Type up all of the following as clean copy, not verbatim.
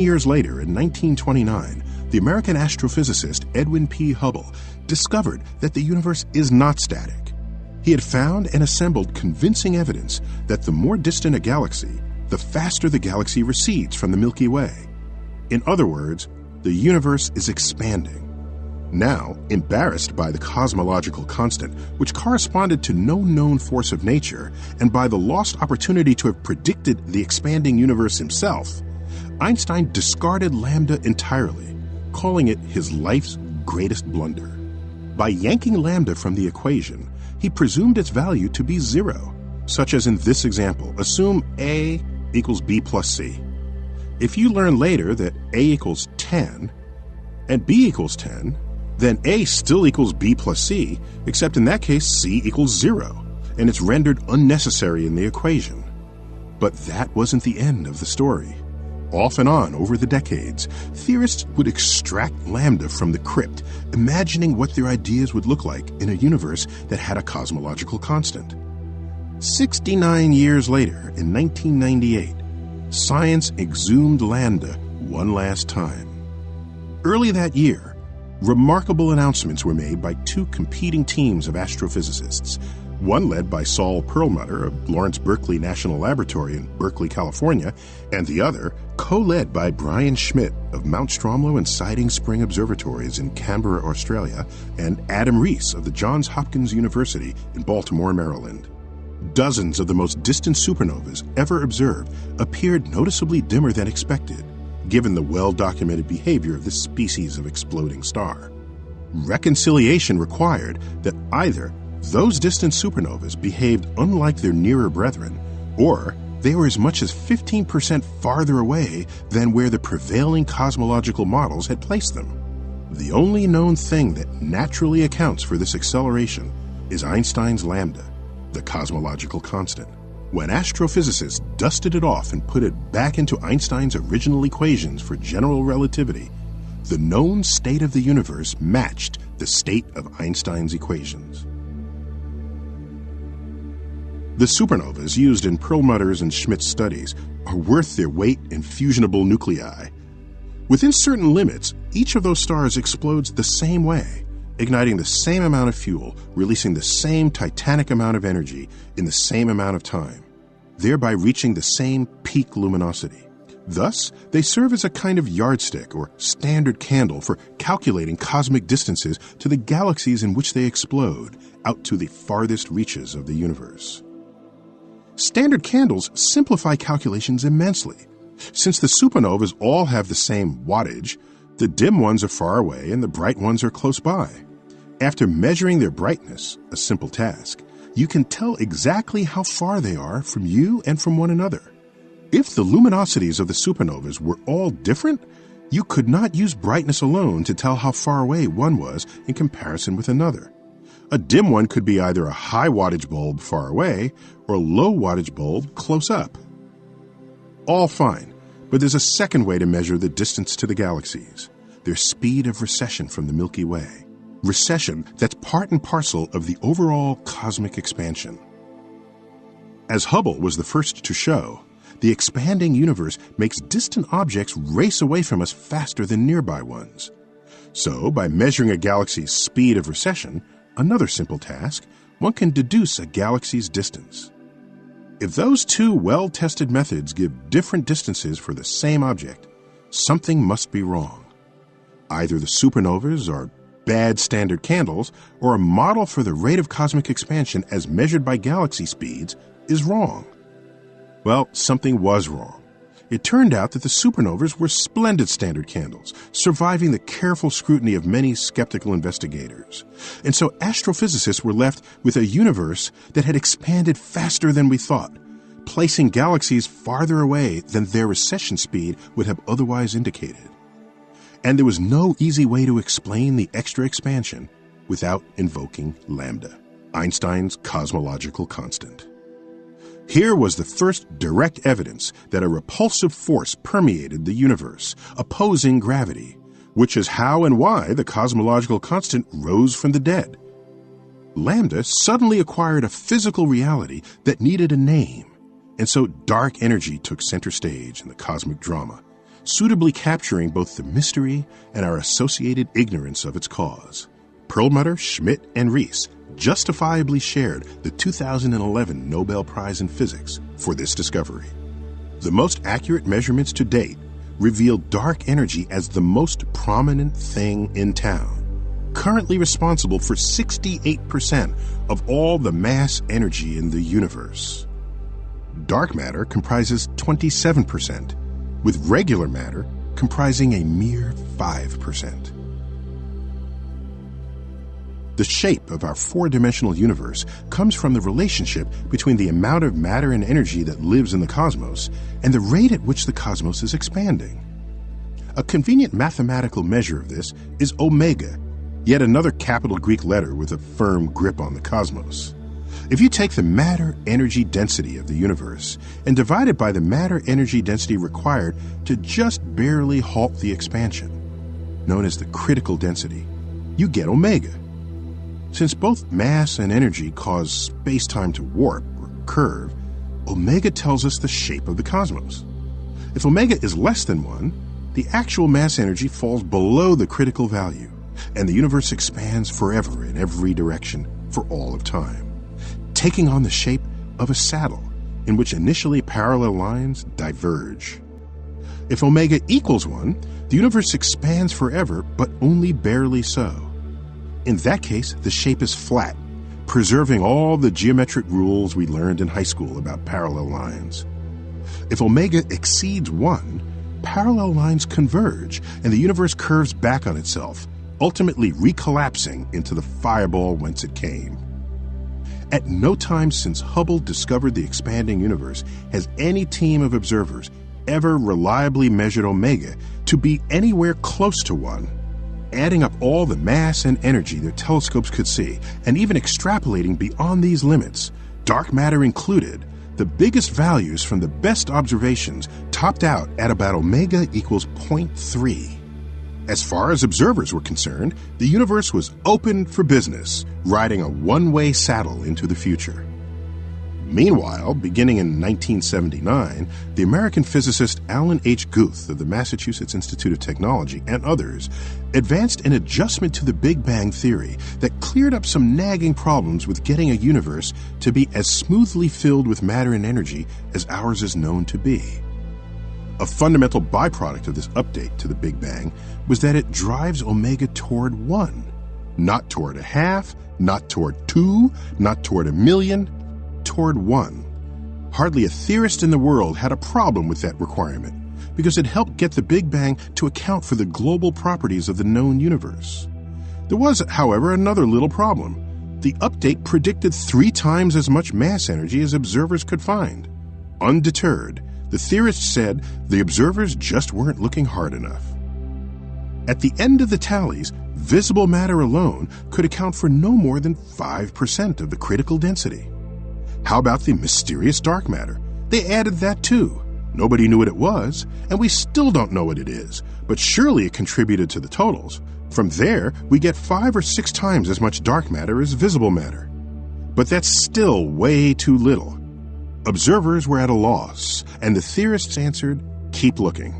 Years later, in 1929, the American astrophysicist Edwin P. Hubble discovered that the universe is not static. He had found and assembled convincing evidence that the more distant a galaxy, the faster the galaxy recedes from the Milky Way. In other words, the universe is expanding. Now, embarrassed by the cosmological constant, which corresponded to no known force of nature, and by the lost opportunity to have predicted the expanding universe himself, Einstein discarded lambda entirely, calling it his life's greatest blunder. By yanking lambda from the equation, he presumed its value to be zero, such as in this example. Assume A equals B plus C. If you learn later that A equals 10 and B equals 10, then A still equals B plus C, except in that case C equals 0, and it's rendered unnecessary in the equation. But that wasn't the end of the story. Off and on over the decades, theorists would extract lambda from the crypt, imagining what their ideas would look like in a universe that had a cosmological constant. 69 years later, in 1998, science exhumed lambda one last time. Early that year, remarkable announcements were made by two competing teams of astrophysicists, one led by Saul Perlmutter of Lawrence Berkeley National Laboratory in Berkeley, California, and the other co-led by Brian Schmidt of Mount Stromlo and Siding Spring Observatories in Canberra, Australia, and Adam Rees of the Johns Hopkins University in Baltimore, Maryland. Dozens of the most distant supernovas ever observed appeared noticeably dimmer than expected, given the well-documented behavior of this species of exploding star. Reconciliation required that either those distant supernovas behaved unlike their nearer brethren, or they were as much as 15% farther away than where the prevailing cosmological models had placed them. The only known thing that naturally accounts for this acceleration is Einstein's lambda, the cosmological constant. When astrophysicists dusted it off and put it back into Einstein's original equations for general relativity, the known state of the universe matched the state of Einstein's equations. The supernovas used in Perlmutter's and Schmidt's studies are worth their weight in fusionable nuclei. Within certain limits, each of those stars explodes the same way, igniting the same amount of fuel, releasing the same titanic amount of energy in the same amount of time, thereby reaching the same peak luminosity. Thus, they serve as a kind of yardstick or standard candle for calculating cosmic distances to the galaxies in which they explode, out to the farthest reaches of the universe. Standard candles simplify calculations immensely. Since the supernovas all have the same wattage, the dim ones are far away and the bright ones are close by. After measuring their brightness, a simple task, you can tell exactly how far they are from you and from one another. If the luminosities of the supernovas were all different, you could not use brightness alone to tell how far away one was in comparison with another. A dim one could be either a high wattage bulb far away or a low wattage bulb close up. All fine, but there's a second way to measure the distance to the galaxies, their speed of recession from the Milky Way. Recession that's part and parcel of the overall cosmic expansion. As Hubble was the first to show, the expanding universe makes distant objects race away from us faster than nearby ones. So, by measuring a galaxy's speed of recession, another simple task, one can deduce a galaxy's distance. If those two well-tested methods give different distances for the same object, something must be wrong. Either the supernovas are bad standard candles, or a model for the rate of cosmic expansion as measured by galaxy speeds is wrong. Well, something was wrong. It turned out that the supernovas were splendid standard candles, surviving the careful scrutiny of many skeptical investigators. And so astrophysicists were left with a universe that had expanded faster than we thought, placing galaxies farther away than their recession speed would have otherwise indicated. And there was no easy way to explain the extra expansion without invoking lambda, Einstein's cosmological constant. Here was the first direct evidence that a repulsive force permeated the universe, opposing gravity, which is how and why the cosmological constant rose from the dead. Lambda suddenly acquired a physical reality that needed a name, and so dark energy took center stage in the cosmic drama, suitably capturing both the mystery and our associated ignorance of its cause. Perlmutter, Schmidt, and Rees justifiably shared the 2011 Nobel Prize in Physics for this discovery. The most accurate measurements to date revealed dark energy as the most prominent thing in town, currently responsible for 68% of all the mass energy in the universe. Dark matter comprises 27%, with regular matter comprising a mere 5%. The shape of our four-dimensional universe comes from the relationship between the amount of matter and energy that lives in the cosmos and the rate at which the cosmos is expanding. A convenient mathematical measure of this is omega, yet another capital Greek letter with a firm grip on the cosmos. If you take the matter-energy density of the universe and divide it by the matter-energy density required to just barely halt the expansion, known as the critical density, you get omega. Since both mass and energy cause space-time to warp or curve, omega tells us the shape of the cosmos. If omega is less than 1, the actual mass energy falls below the critical value, and the universe expands forever in every direction for all of time, taking on the shape of a saddle in which initially parallel lines diverge. If omega equals 1, the universe expands forever, but only barely so. In that case, the shape is flat, preserving all the geometric rules we learned in high school about parallel lines. If omega exceeds 1, parallel lines converge and the universe curves back on itself, ultimately recollapsing into the fireball whence it came. At no time since Hubble discovered the expanding universe has any team of observers ever reliably measured omega to be anywhere close to 1. Adding up all the mass and energy their telescopes could see, and even extrapolating beyond these limits, dark matter included, the biggest values from the best observations topped out at about omega equals 0.3. As far as observers were concerned, the universe was open for business, riding a one-way saddle into the future. Meanwhile, beginning in 1979, the American physicist Alan H. Guth of the Massachusetts Institute of Technology and others advanced an adjustment to the Big Bang theory that cleared up some nagging problems with getting a universe to be as smoothly filled with matter and energy as ours is known to be. A fundamental byproduct of this update to the Big Bang was that it drives omega toward 1, not toward a half, not toward 2, not toward a million, toward 1. Hardly a theorist in the world had a problem with that requirement, because it helped get the Big Bang to account for the global properties of the known universe. There was, however, another little problem. The update predicted 3 times as much mass energy as observers could find. Undeterred, the theorists said the observers just weren't looking hard enough. At the end of the tallies, visible matter alone could account for no more than 5% of the critical density. How about the mysterious dark matter? They added that too. Nobody knew what it was, and we still don't know what it is, but surely it contributed to the totals. From there, we get 5 or 6 times as much dark matter as visible matter. But that's still way too little. Observers were at a loss, and the theorists answered, keep looking.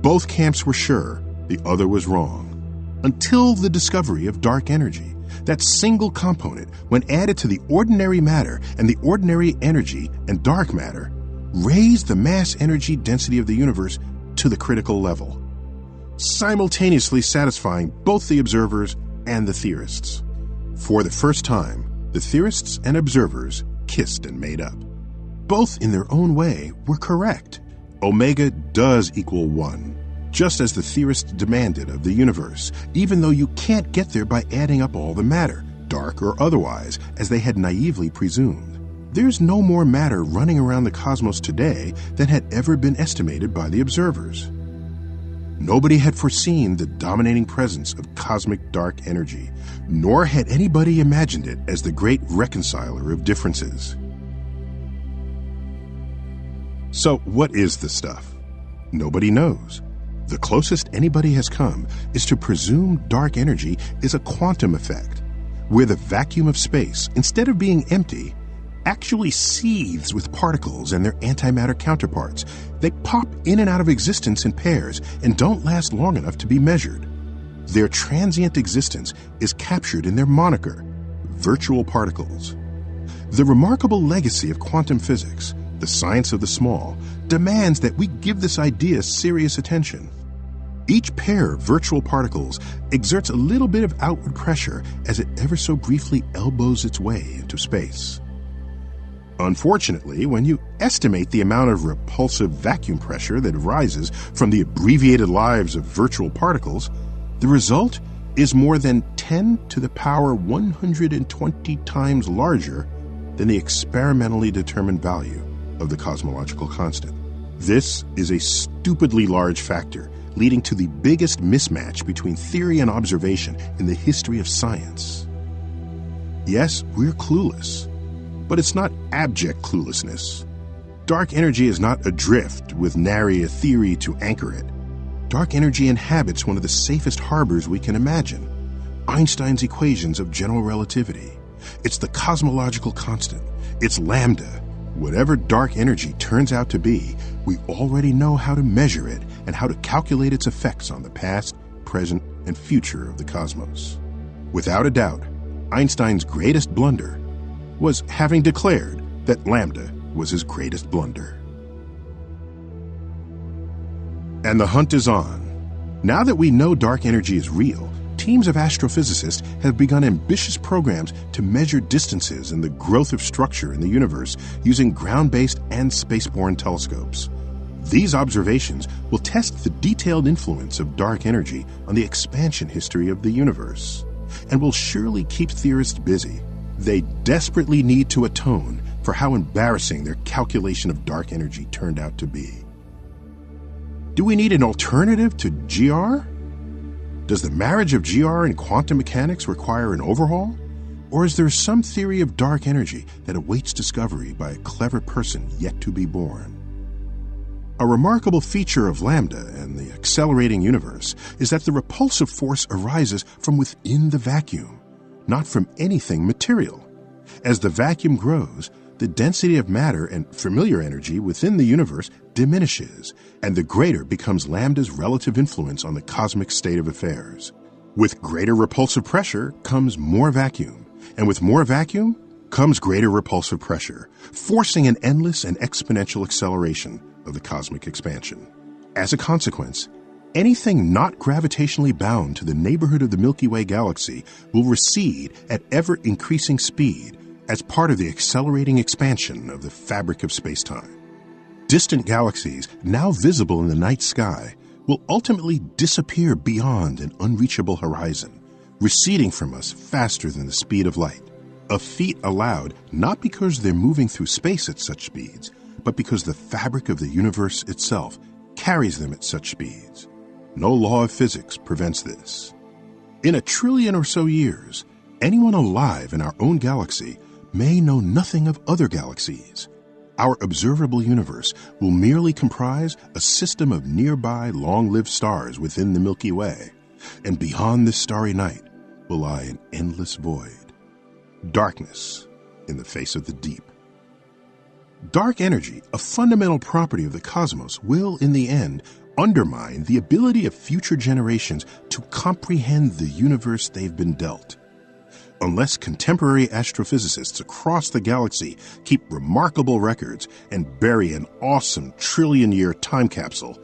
Both camps were sure the other was wrong, until the discovery of dark energy. That single component, when added to the ordinary matter and the ordinary energy and dark matter, raised the mass energy density of the universe to the critical level, simultaneously satisfying both the observers and the theorists. For the first time, the theorists and observers kissed and made up. Both, in their own way, were correct. Omega does equal 1. Just as the theorists demanded of the universe, even though you can't get there by adding up all the matter, dark or otherwise, as they had naively presumed. There's no more matter running around the cosmos today than had ever been estimated by the observers. Nobody had foreseen the dominating presence of cosmic dark energy, nor had anybody imagined it as the great reconciler of differences. So what is the stuff? Nobody knows. The closest anybody has come is to presume dark energy is a quantum effect, where the vacuum of space, instead of being empty, actually seethes with particles and their antimatter counterparts. They pop in and out of existence in pairs and don't last long enough to be measured. Their transient existence is captured in their moniker, virtual particles. The remarkable legacy of quantum physics, the science of the small, demands that we give this idea serious attention. Each pair of virtual particles exerts a little bit of outward pressure as it ever so briefly elbows its way into space. Unfortunately, when you estimate the amount of repulsive vacuum pressure that arises from the abbreviated lives of virtual particles, the result is more than 10 to the power 120 times larger than the experimentally determined value of the cosmological constant. This is a stupidly large factor, leading to the biggest mismatch between theory and observation in the history of science. Yes, we're clueless, but it's not abject cluelessness. Dark energy is not adrift with nary a theory to anchor it. Dark energy inhabits one of the safest harbors we can imagine, Einstein's equations of general relativity. It's the cosmological constant. It's lambda. Whatever dark energy turns out to be, we already know how to measure it and how to calculate its effects on the past, present, and future of the cosmos. Without a doubt, Einstein's greatest blunder was having declared that lambda was his greatest blunder. And the hunt is on. Now that we know dark energy is real, teams of astrophysicists have begun ambitious programs to measure distances and the growth of structure in the universe using ground-based and spaceborne telescopes. These observations will test the detailed influence of dark energy on the expansion history of the universe, and will surely keep theorists busy. They desperately need to atone for how embarrassing their calculation of dark energy turned out to be. Do we need an alternative to GR? Does the marriage of GR and quantum mechanics require an overhaul? Or is there some theory of dark energy that awaits discovery by a clever person yet to be born? A remarkable feature of lambda and the accelerating universe is that the repulsive force arises from within the vacuum, not from anything material. As the vacuum grows, the density of matter and familiar energy within the universe diminishes, and the greater becomes lambda's relative influence on the cosmic state of affairs. With greater repulsive pressure comes more vacuum, and with more vacuum comes greater repulsive pressure, forcing an endless and exponential acceleration of the cosmic expansion. As a consequence, anything not gravitationally bound to the neighborhood of the Milky Way galaxy will recede at ever-increasing speed as part of the accelerating expansion of the fabric of space-time. Distant galaxies, now visible in the night sky, will ultimately disappear beyond an unreachable horizon, receding from us faster than the speed of light, a feat allowed not because they're moving through space at such speeds, but because the fabric of the universe itself carries them at such speeds. No law of physics prevents this. In 1 trillion or so years, anyone alive in our own galaxy may know nothing of other galaxies. Our observable universe will merely comprise a system of nearby long-lived stars within the Milky Way, and beyond this starry night will lie an endless void. Darkness in the face of the deep. Dark energy, a fundamental property of the cosmos, will, in the end, undermine the ability of future generations to comprehend the universe they've been dealt. Unless contemporary astrophysicists across the galaxy keep remarkable records and bury an awesome trillion-year time capsule,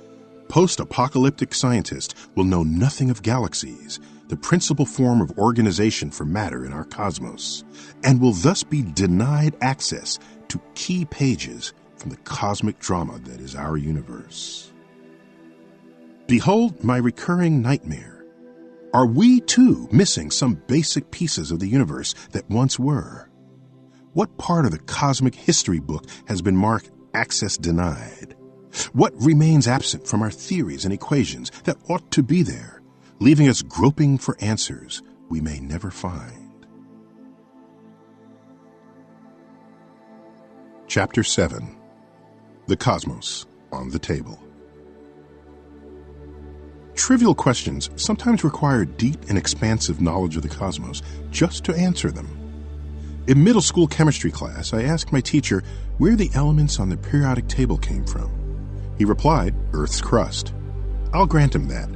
post-apocalyptic scientists will know nothing of galaxies, the principal form of organization for matter in our cosmos, and will thus be denied access to key pages from the cosmic drama that is our universe. Behold my recurring nightmare. Are we, too, missing some basic pieces of the universe that once were? What part of the cosmic history book has been marked access denied? What remains absent from our theories and equations that ought to be there, leaving us groping for answers we may never find? Chapter 7. The Cosmos on the Table. Trivial questions sometimes require deep and expansive knowledge of the cosmos just to answer them. In middle school chemistry class, I asked my teacher where the elements on the periodic table came from. He replied, Earth's crust. I'll grant him that.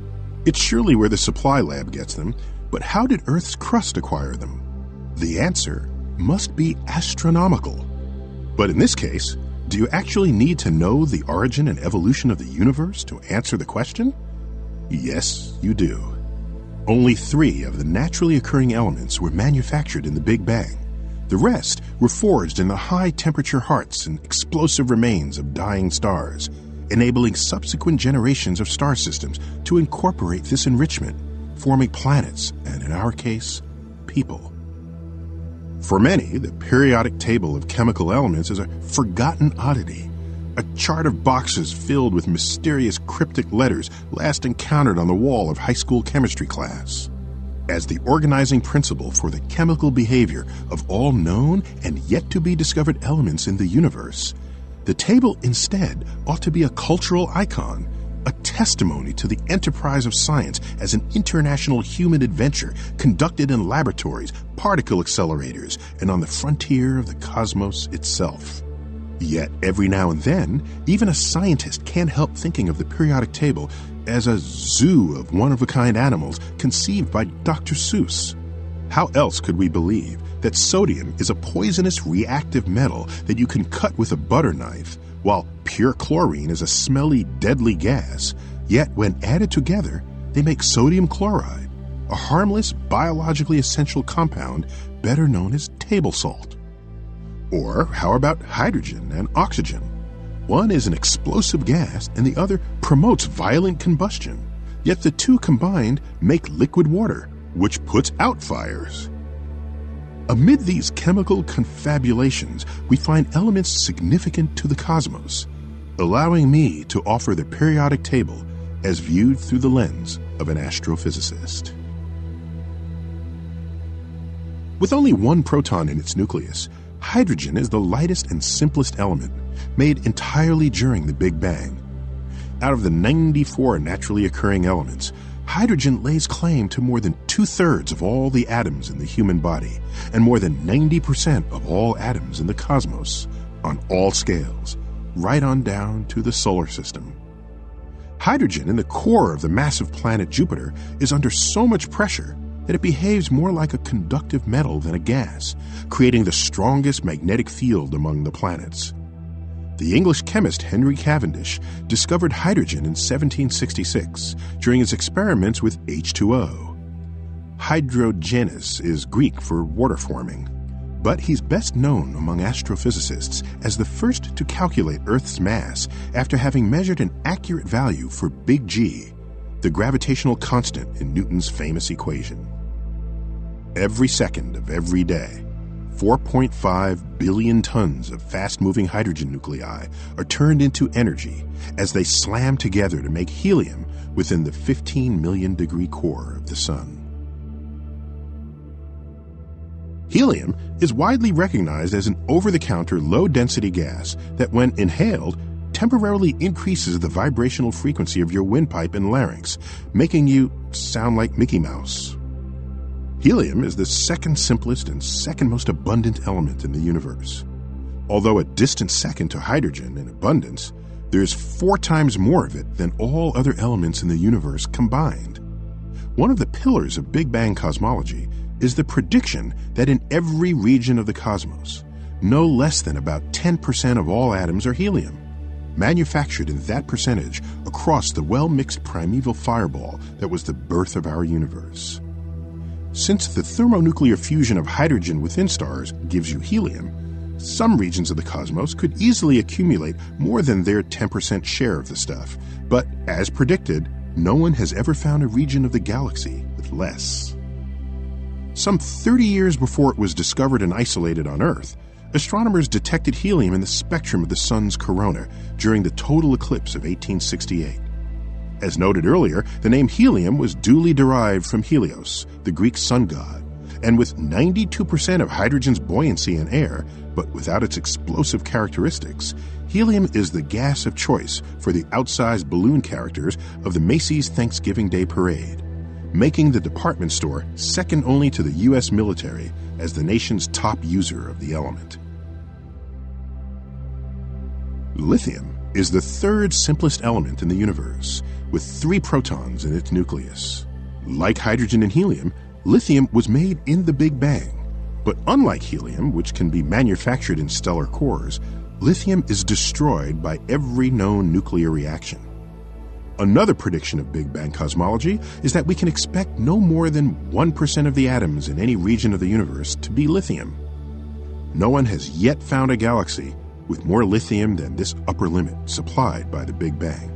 It's surely where the supply lab gets them, but how did Earth's crust acquire them? The answer must be astronomical. But in this case, do you actually need to know the origin and evolution of the universe to answer the question? Yes, you do. Only 3 of the naturally occurring elements were manufactured in the Big Bang. The rest were forged in the high-temperature hearts and explosive remains of dying stars, enabling subsequent generations of star systems to incorporate this enrichment, forming planets, and in our case, people. For many, the periodic table of chemical elements is a forgotten oddity, a chart of boxes filled with mysterious cryptic letters last encountered on the wall of high school chemistry class. As the organizing principle for the chemical behavior of all known and yet to be discovered elements in the universe, the table instead ought to be a cultural icon, a testimony to the enterprise of science as an international human adventure conducted in laboratories, particle accelerators, and on the frontier of the cosmos itself. Yet, every now and then, even a scientist can't help thinking of the periodic table as a zoo of one-of-a-kind animals conceived by Dr. Seuss. How else could we believe that sodium is a poisonous reactive metal that you can cut with a butter knife, while pure chlorine is a smelly, deadly gas, yet when added together, they make sodium chloride, a harmless, biologically essential compound better known as table salt? Or how about hydrogen and oxygen? One is an explosive gas and the other promotes violent combustion, yet the two combined make liquid water, which puts out fires. Amid these chemical confabulations, we find elements significant to the cosmos, allowing me to offer the periodic table as viewed through the lens of an astrophysicist. With only one proton in its nucleus, hydrogen is the lightest and simplest element, made entirely during the Big Bang. Out of the 94 naturally occurring elements, hydrogen lays claim to more than 2/3 of all the atoms in the human body, and more than 90% of all atoms in the cosmos, on all scales, right on down to the solar system. Hydrogen in the core of the massive planet Jupiter is under so much pressure that it behaves more like a conductive metal than a gas, creating the strongest magnetic field among the planets. The English chemist Henry Cavendish discovered hydrogen in 1766 during his experiments with H2O. Hydrogenous is Greek for water forming, but he's best known among astrophysicists as the first to calculate Earth's mass after having measured an accurate value for big G, the gravitational constant in Newton's famous equation. Every second of every day, 4.5 billion tons of fast-moving hydrogen nuclei are turned into energy as they slam together to make helium within the 15 million degree core of the Sun. Helium is widely recognized as an over-the-counter low-density gas that, when inhaled, temporarily increases the vibrational frequency of your windpipe and larynx, making you sound like Mickey Mouse. Helium is the second simplest and second most abundant element in the universe. Although a distant second to hydrogen in abundance, there's 4 times more of it than all other elements in the universe combined. One of the pillars of Big Bang cosmology is the prediction that in every region of the cosmos, no less than about 10% of all atoms are helium, manufactured in that percentage across the well-mixed primeval fireball that was the birth of our universe. Since the thermonuclear fusion of hydrogen within stars gives you helium, some regions of the cosmos could easily accumulate more than their 10% share of the stuff, but as predicted, no one has ever found a region of the galaxy with less. Some 30 years before it was discovered and isolated on Earth, astronomers detected helium in the spectrum of the Sun's corona during the total eclipse of 1868. As noted earlier, the name helium was duly derived from Helios, the Greek sun god, and with 92% of hydrogen's buoyancy in air, but without its explosive characteristics, helium is the gas of choice for the outsized balloon characters of the Macy's Thanksgiving Day Parade. making the department store second only to the U.S. military as the nation's top user of the element. Lithium is the third simplest element in the universe, with 3 protons in its nucleus. Like hydrogen and helium, lithium was made in the Big Bang. But unlike helium, which can be manufactured in stellar cores, lithium is destroyed by every known nuclear reaction. Another prediction of Big Bang cosmology is that we can expect no more than 1% of the atoms in any region of the universe to be lithium. No one has yet found a galaxy with more lithium than this upper limit supplied by the Big Bang.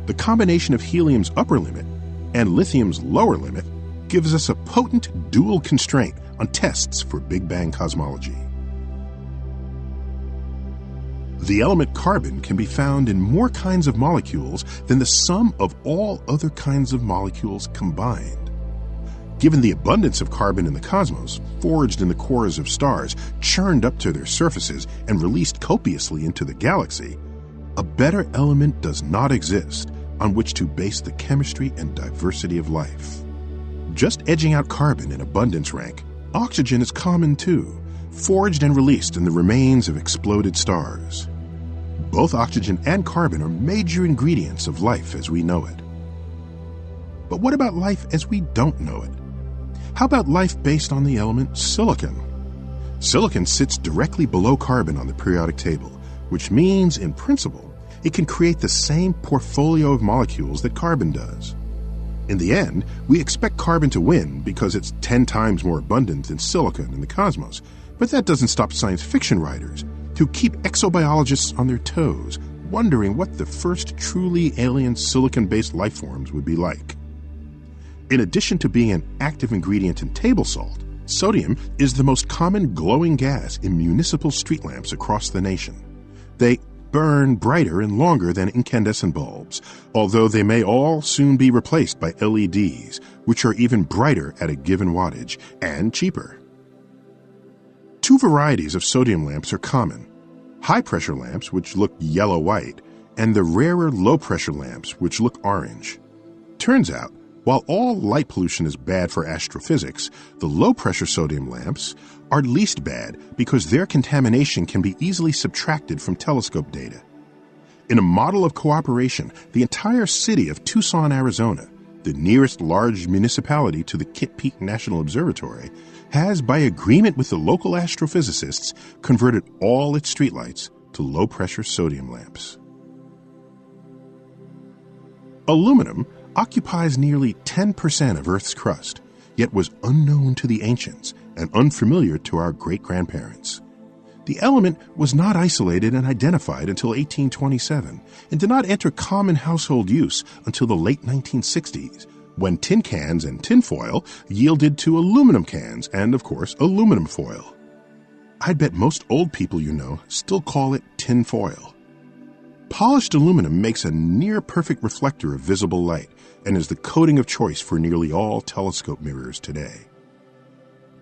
The combination of helium's upper limit and lithium's lower limit gives us a potent dual constraint on tests for Big Bang cosmology. The element carbon can be found in more kinds of molecules than the sum of all other kinds of molecules combined. Given the abundance of carbon in the cosmos, forged in the cores of stars, churned up to their surfaces, and released copiously into the galaxy, a better element does not exist on which to base the chemistry and diversity of life. Just edging out carbon in abundance rank, oxygen is common too, forged and released in the remains of exploded stars. Both oxygen and carbon are major ingredients of life as we know it. But what about life as we don't know it? How about life based on the element silicon? Silicon sits directly below carbon on the periodic table, which means, in principle, it can create the same portfolio of molecules that carbon does. In the end, we expect carbon to win because it's 10 times more abundant than silicon in the cosmos, but that doesn't stop science fiction writers who keep exobiologists on their toes, wondering what the first truly alien silicon-based life forms would be like. In addition to being an active ingredient in table salt, sodium is the most common glowing gas in municipal street lamps across the nation. They burn brighter and longer than incandescent bulbs, although they may all soon be replaced by LEDs, which are even brighter at a given wattage and cheaper. 2 varieties of sodium lamps are common: high-pressure lamps, which look yellow-white, and the rarer low-pressure lamps, which look orange. Turns out, while all light pollution is bad for astrophysics, the low-pressure sodium lamps are least bad because their contamination can be easily subtracted from telescope data. In a model of cooperation, the entire city of Tucson, Arizona, the nearest large municipality to the Kitt Peak National Observatory, has, by agreement with the local astrophysicists, converted all its streetlights to low-pressure sodium lamps. Aluminum occupies nearly 10% of Earth's crust, yet was unknown to the ancients and unfamiliar to our great-grandparents. The element was not isolated and identified until 1827 and did not enter common household use until the late 1960s, when tin cans and tinfoil yielded to aluminum cans and, of course, aluminum foil. I'd bet most old people you know still call it tin foil. Polished aluminum makes a near-perfect reflector of visible light and is the coating of choice for nearly all telescope mirrors today.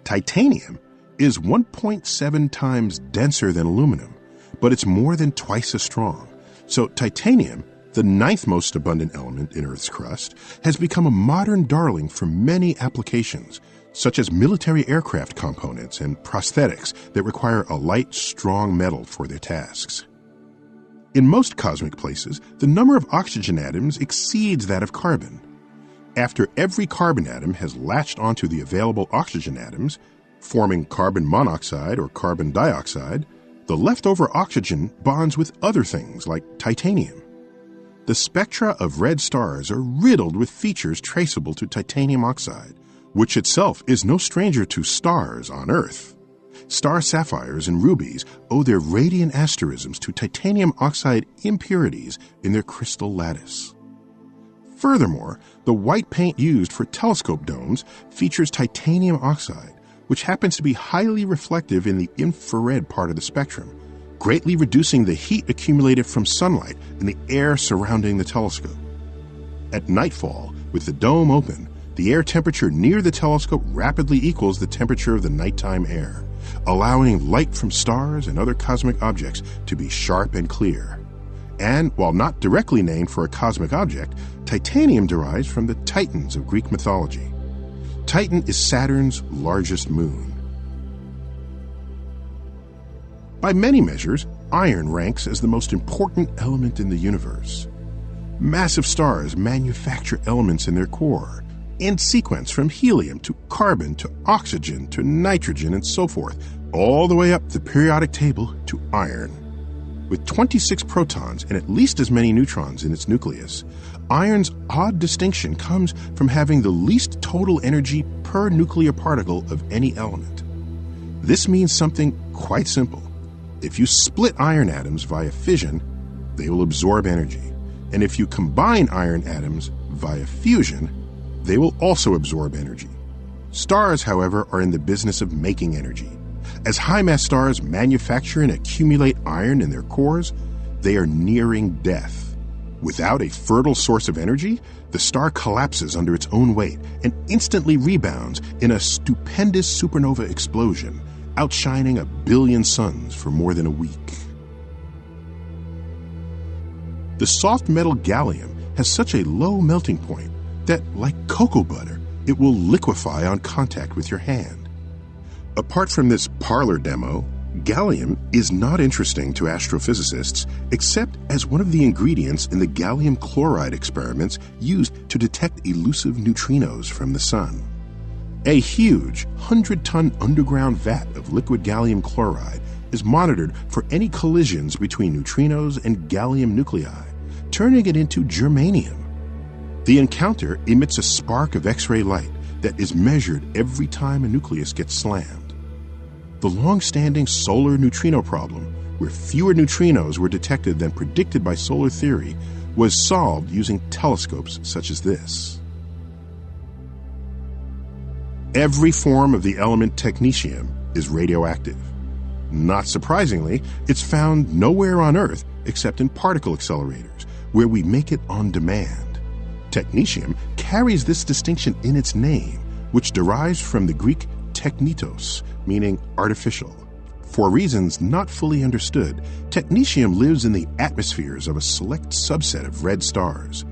Titanium is 1.7 times denser than aluminum, but it's more than twice as strong. So titanium, the 9th most abundant element in Earth's crust, has become a modern darling for many applications, such as military aircraft components and prosthetics that require a light, strong metal for their tasks. In most cosmic places, the number of oxygen atoms exceeds that of carbon. After every carbon atom has latched onto the available oxygen atoms, forming carbon monoxide or carbon dioxide, the leftover oxygen bonds with other things like titanium. The spectra of red stars are riddled with features traceable to titanium oxide, which itself is no stranger to stars on Earth. Star sapphires and rubies owe their radiant asterisms to titanium oxide impurities in their crystal lattice. Furthermore, the white paint used for telescope domes features titanium oxide, which happens to be highly reflective in the infrared part of the spectrum, greatly reducing the heat accumulated from sunlight in the air surrounding the telescope. At nightfall, with the dome open, the air temperature near the telescope rapidly equals the temperature of the nighttime air, allowing light from stars and other cosmic objects to be sharp and clear. And while not directly named for a cosmic object, Titanium derives from the Titans of Greek mythology. Titan is Saturn's largest moon. By many measures, iron ranks as the most important element in the universe. Massive stars manufacture elements in their core, in sequence from helium to carbon to oxygen to nitrogen and so forth, all the way up the periodic table to iron. With 26 protons and at least as many neutrons in its nucleus, iron's odd distinction comes from having the least total energy per nuclear particle of any element. This means something quite simple. If you split iron atoms via fission, they will absorb energy. And if you combine iron atoms via fusion, they will also absorb energy. Stars, however, are in the business of making energy. As high-mass stars manufacture and accumulate iron in their cores, they are nearing death. Without a fertile source of energy, the star collapses under its own weight and instantly rebounds in a stupendous supernova explosion, outshining 1 billion suns for more than a week. The soft metal gallium has such a low melting point that, like cocoa butter, it will liquefy on contact with your hand. Apart from this parlor demo, gallium is not interesting to astrophysicists except as one of the ingredients in the gallium chloride experiments used to detect elusive neutrinos from the sun. A huge 100-ton underground vat of liquid gallium chloride is monitored for any collisions between neutrinos and gallium nuclei, turning it into germanium. The encounter emits a spark of X-ray light that is measured every time a nucleus gets slammed. The long-standing solar neutrino problem, where fewer neutrinos were detected than predicted by solar theory, was solved using telescopes such as this. Every form of the element technetium is radioactive. Not surprisingly, it's found nowhere on Earth except in particle accelerators, where we make it on demand. Technetium carries this distinction in its name, which derives from the Greek technetos, meaning artificial. For reasons not fully understood, technetium lives in the atmospheres of a select subset of red stars.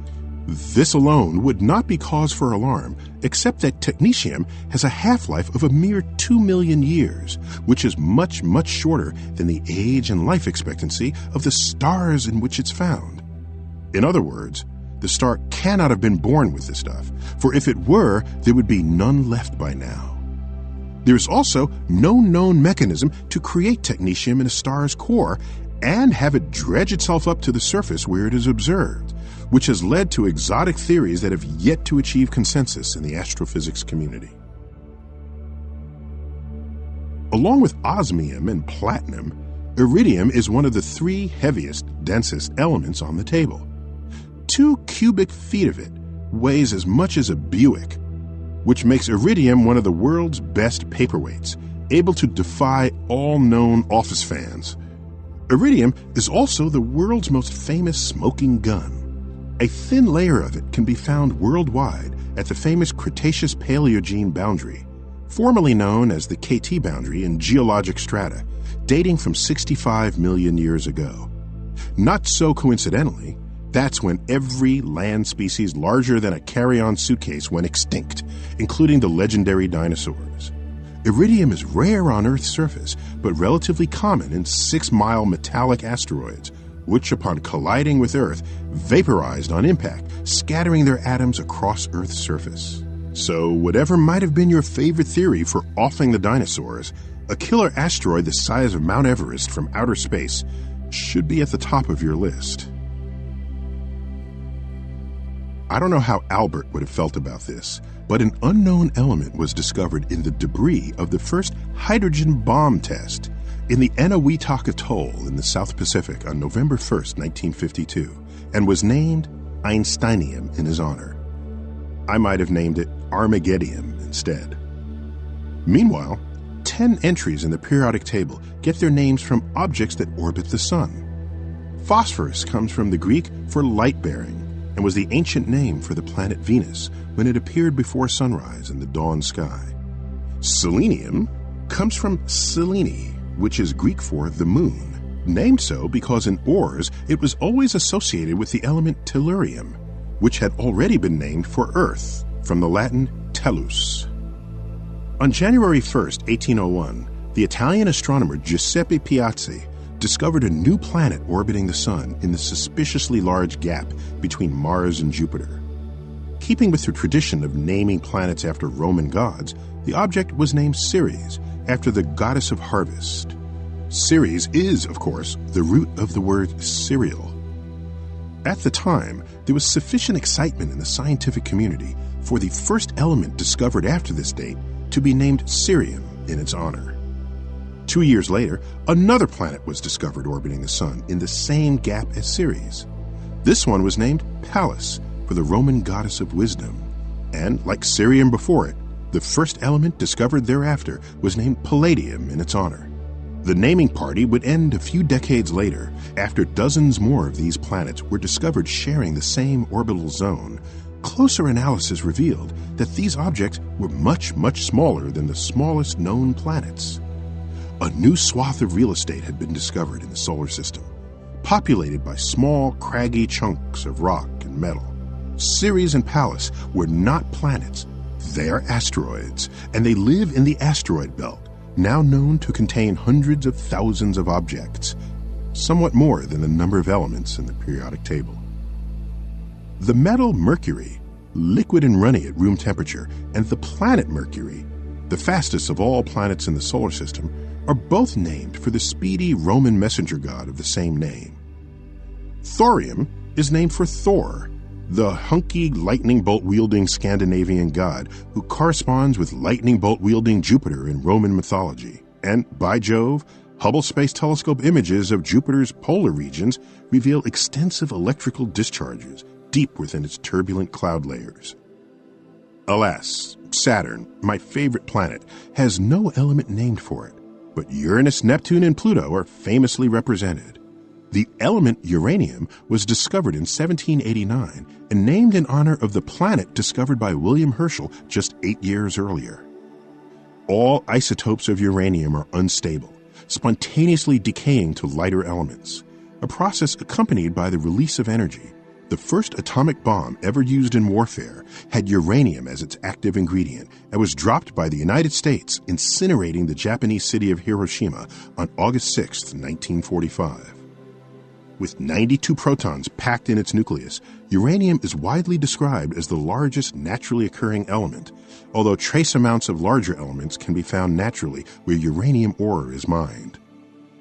This alone would not be cause for alarm, except that technetium has a half-life of a mere 2 million years, which is much, much shorter than the age and life expectancy of the stars in which it's found. In other words, the star cannot have been born with this stuff, for if it were, there would be none left by now. There is also no known mechanism to create technetium in a star's core and have it dredge itself up to the surface where it is observed, which has led to exotic theories that have yet to achieve consensus in the astrophysics community. Along with osmium and platinum, iridium is one of the 3 heaviest, densest elements on the table. 2 cubic feet of it weighs as much as a Buick, which makes iridium one of the world's best paperweights, able to defy all known office fans. Iridium is also the world's most famous smoking gun. A thin layer of it can be found worldwide at the famous Cretaceous-Paleogene boundary, formerly known as the KT boundary in geologic strata, dating from 65 million years ago. Not so coincidentally, that's when every land species larger than a carry-on suitcase went extinct, including the legendary dinosaurs. Iridium is rare on Earth's surface, but relatively common in 6-mile metallic asteroids, which, upon colliding with Earth, vaporized on impact, scattering their atoms across Earth's surface. So, whatever might have been your favorite theory for offing the dinosaurs, a killer asteroid the size of Mount Everest from outer space should be at the top of your list. I don't know how Albert would have felt about this, but an unknown element was discovered in the debris of the first hydrogen bomb test in the Eniwetok Atoll in the South Pacific on November 1, 1952, and was named Einsteinium in his honor. I might have named it Armageddon instead. Meanwhile, 10 entries in the periodic table get their names from objects that orbit the sun. Phosphorus comes from the Greek for light-bearing, and was the ancient name for the planet Venus when it appeared before sunrise in the dawn sky. Selenium comes from Selene, which is Greek for the moon, named so because in ores it was always associated with the element tellurium. which had already been named for Earth, from the Latin tellus. On January 1, 1801, the Italian astronomer Giuseppe Piazzi discovered a new planet orbiting the Sun in the suspiciously large gap between Mars and Jupiter. Keeping with the tradition of naming planets after Roman gods, the object was named Ceres, after the goddess of harvest. Ceres is, of course, the root of the word cereal. At the time, there was sufficient excitement in the scientific community for the first element discovered after this date to be named Cerium in its honor. 2 years later, another planet was discovered orbiting the Sun in the same gap as Ceres. This one was named Pallas, for the Roman goddess of wisdom. And, like Cerium before it, the first element discovered thereafter was named Palladium in its honor. The naming party would end a few decades later, after dozens more of these planets were discovered sharing the same orbital zone. Closer analysis revealed that these objects were much, much smaller than the smallest known planets. A new swath of real estate had been discovered in the solar system, populated by small, craggy chunks of rock and metal. Ceres and Pallas were not planets. They are asteroids, and they live in the asteroid belt, now known to contain hundreds of thousands of objects, somewhat more than the number of elements in the periodic table. The metal Mercury, liquid and runny at room temperature, and the planet Mercury, the fastest of all planets in the solar system, are both named for the speedy Roman messenger god of the same name. Thorium is named for Thor, the hunky lightning bolt-wielding Scandinavian god who corresponds with lightning bolt-wielding Jupiter in Roman mythology. And, by Jove, Hubble Space Telescope images of Jupiter's polar regions reveal extensive electrical discharges deep within its turbulent cloud layers. Alas, Saturn, my favorite planet, has no element named for it, but Uranus, Neptune, and Pluto are famously represented. The element uranium was discovered in 1789 and named in honor of the planet discovered by William Herschel just 8 years earlier. All isotopes of uranium are unstable, spontaneously decaying to lighter elements, a process accompanied by the release of energy. The first atomic bomb ever used in warfare had uranium as its active ingredient and was dropped by the United States, incinerating the Japanese city of Hiroshima on August 6, 1945. With 92 protons packed in its nucleus, uranium is widely described as the largest naturally occurring element, although trace amounts of larger elements can be found naturally where uranium ore is mined.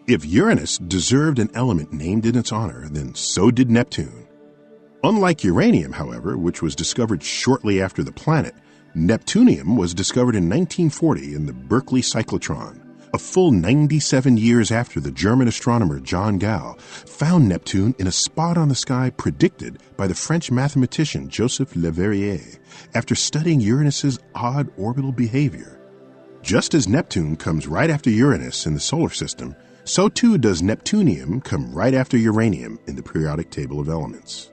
If Uranus deserved an element named in its honor, then so did Neptune. Unlike uranium, however, which was discovered shortly after the planet, Neptunium was discovered in 1940 in the Berkeley cyclotron. A full 97 years after the German astronomer John Gall found Neptune in a spot on the sky predicted by the French mathematician Joseph Leverrier after studying Uranus's odd orbital behavior. Just as Neptune comes right after Uranus in the solar system, so too does Neptunium come right after uranium in the periodic table of elements.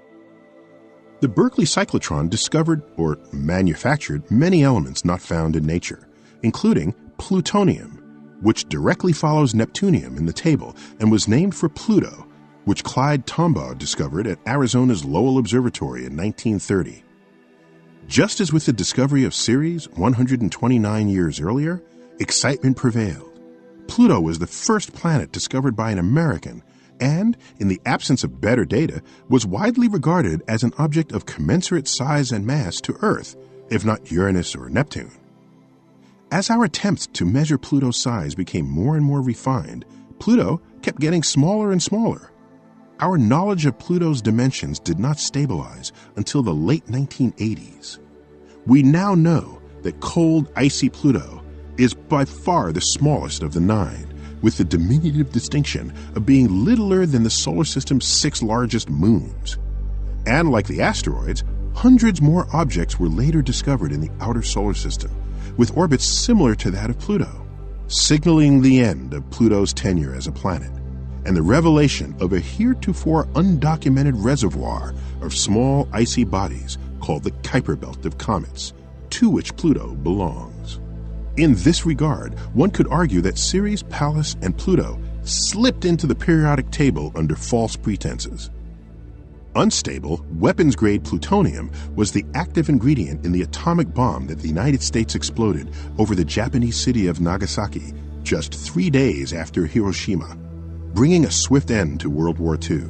The Berkeley cyclotron discovered or manufactured many elements not found in nature, including plutonium, which directly follows Neptunium in the table and was named for Pluto, which Clyde Tombaugh discovered at Arizona's Lowell Observatory in 1930. Just as with the discovery of Ceres 129 years earlier, excitement prevailed. Pluto was the first planet discovered by an American and, in the absence of better data, was widely regarded as an object of commensurate size and mass to Earth, if not Uranus or Neptune. As our attempts to measure Pluto's size became more and more refined, Pluto kept getting smaller and smaller. Our knowledge of Pluto's dimensions did not stabilize until the late 1980s. We now know that cold, icy Pluto is by far the smallest of the 9, with the diminutive distinction of being littler than the solar system's 6 largest moons. And like the asteroids, hundreds more objects were later discovered in the outer solar system, with orbits similar to that of Pluto, signaling the end of Pluto's tenure as a planet and the revelation of a heretofore undocumented reservoir of small icy bodies called the Kuiper Belt of comets, to which Pluto belongs. In this regard, one could argue that Ceres, Pallas, and Pluto slipped into the periodic table under false pretenses. Unstable, weapons-grade plutonium was the active ingredient in the atomic bomb that the United States exploded over the Japanese city of Nagasaki just 3 days after Hiroshima, bringing a swift end to World War II.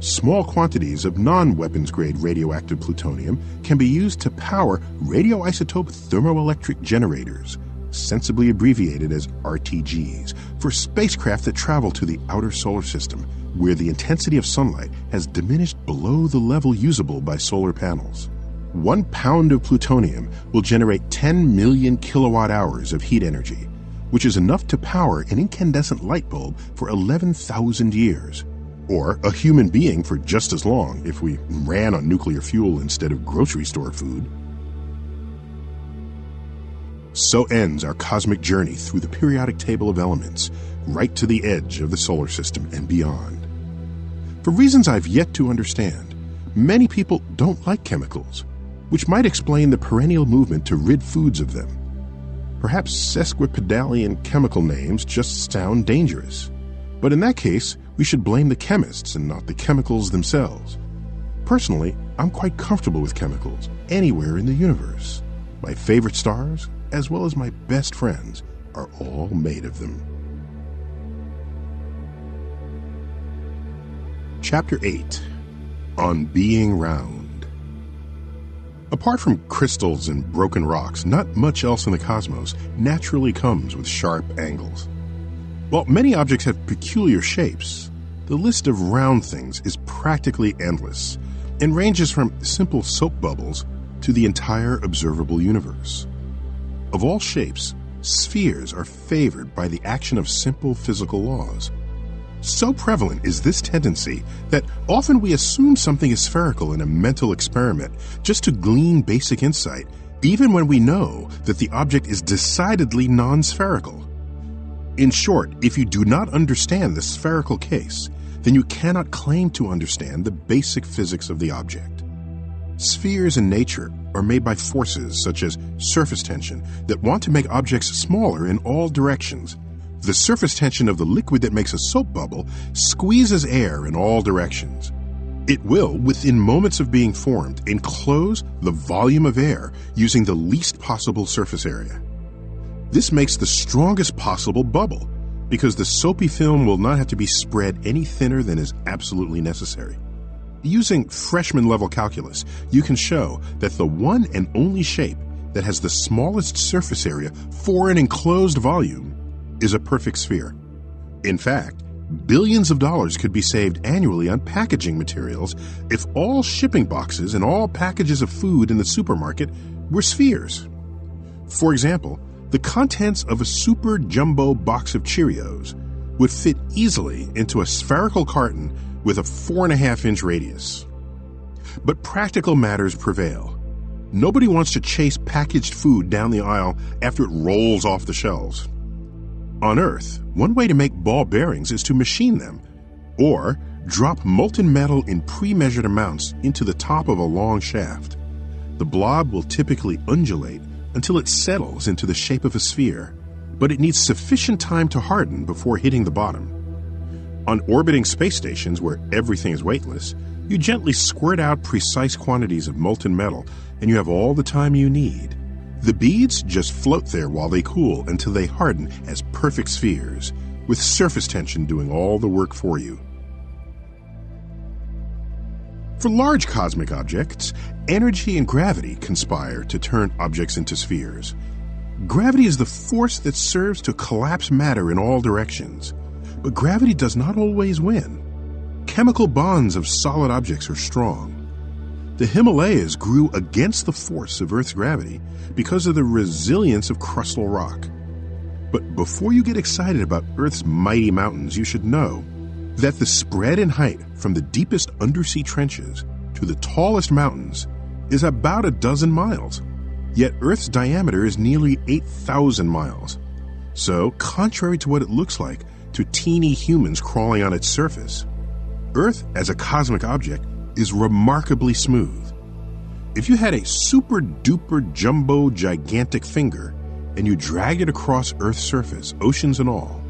Small quantities of non-weapons-grade radioactive plutonium can be used to power radioisotope thermoelectric generators, sensibly abbreviated as RTGs, for spacecraft that travel to the outer solar system, where the intensity of sunlight has diminished below the level usable by solar panels. 1 pound of plutonium will generate 10 million kilowatt-hours of heat energy, which is enough to power an incandescent light bulb for 11,000 years, or a human being for just as long if we ran on nuclear fuel instead of grocery store food. So ends our cosmic journey through the periodic table of elements, right to the edge of the solar system and beyond. For reasons I've yet to understand, many people don't like chemicals, which might explain the perennial movement to rid foods of them. Perhaps sesquipedalian chemical names just sound dangerous. But in that case, we should blame the chemists and not the chemicals themselves. Personally, I'm quite comfortable with chemicals anywhere in the universe. My favorite stars, as well as my best friends, are all made of them. Chapter 8. On Being Round. Apart from crystals and broken rocks, not much else in the cosmos naturally comes with sharp angles. While many objects have peculiar shapes, the list of round things is practically endless and ranges from simple soap bubbles to the entire observable universe. Of all shapes, spheres are favored by the action of simple physical laws. So prevalent is this tendency that often we assume something is spherical in a mental experiment just to glean basic insight, even when we know that the object is decidedly non-spherical. In short, if you do not understand the spherical case, then you cannot claim to understand the basic physics of the object. Spheres in nature are made by forces such as surface tension that want to make objects smaller in all directions. The surface tension of the liquid that makes a soap bubble squeezes air in all directions. It will, within moments of being formed, enclose the volume of air using the least possible surface area. This makes the strongest possible bubble, because the soapy film will not have to be spread any thinner than is absolutely necessary. Using freshman-level calculus, you can show that the one and only shape that has the smallest surface area for an enclosed volume is a perfect sphere. In fact, billions of dollars could be saved annually on packaging materials if all shipping boxes and all packages of food in the supermarket were spheres. For example, the contents of a super jumbo box of Cheerios would fit easily into a spherical carton with a 4.5-inch radius. But practical matters prevail. Nobody wants to chase packaged food down the aisle after it rolls off the shelves. On Earth, one way to make ball bearings is to machine them, or drop molten metal in pre-measured amounts into the top of a long shaft. The blob will typically undulate until it settles into the shape of a sphere, but it needs sufficient time to harden before hitting the bottom. On orbiting space stations where everything is weightless, you gently squirt out precise quantities of molten metal and you have all the time you need. The beads just float there while they cool until they harden as perfect spheres, with surface tension doing all the work for you. For large cosmic objects, energy and gravity conspire to turn objects into spheres. Gravity is the force that serves to collapse matter in all directions, but gravity does not always win. Chemical bonds of solid objects are strong. The Himalayas grew against the force of Earth's gravity because of the resilience of crustal rock. But before you get excited about Earth's mighty mountains, you should know that the spread in height from the deepest undersea trenches to the tallest mountains is about 12 miles, yet Earth's diameter is nearly 8,000 miles. So, contrary to what it looks like to teeny humans crawling on its surface, Earth as a cosmic object is remarkably smooth. If you had a super duper jumbo gigantic finger and you dragged it across Earth's surface, oceans and all,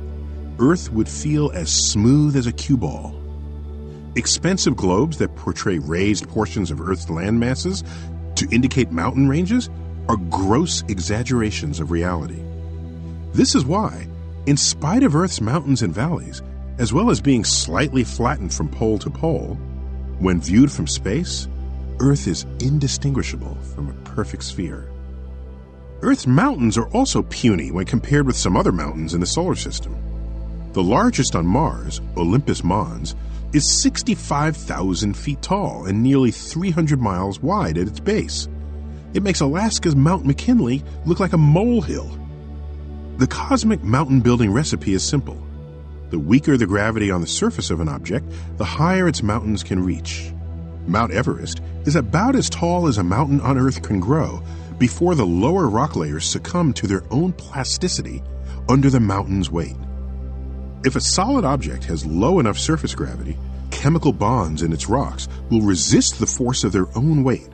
Earth would feel as smooth as a cue ball. Expensive globes that portray raised portions of Earth's land masses to indicate mountain ranges are gross exaggerations of reality. This is why, in spite of Earth's mountains and valleys, as well as being slightly flattened from pole to pole, when viewed from space, Earth is indistinguishable from a perfect sphere. Earth's mountains are also puny when compared with some other mountains in the solar system. The largest on Mars, Olympus Mons, is 65,000 feet tall and nearly 300 miles wide at its base. It makes Alaska's Mount McKinley look like a molehill. The cosmic mountain building recipe is simple. The weaker the gravity on the surface of an object, the higher its mountains can reach. Mount Everest is about as tall as a mountain on Earth can grow before the lower rock layers succumb to their own plasticity under the mountain's weight. If a solid object has low enough surface gravity, chemical bonds in its rocks will resist the force of their own weight.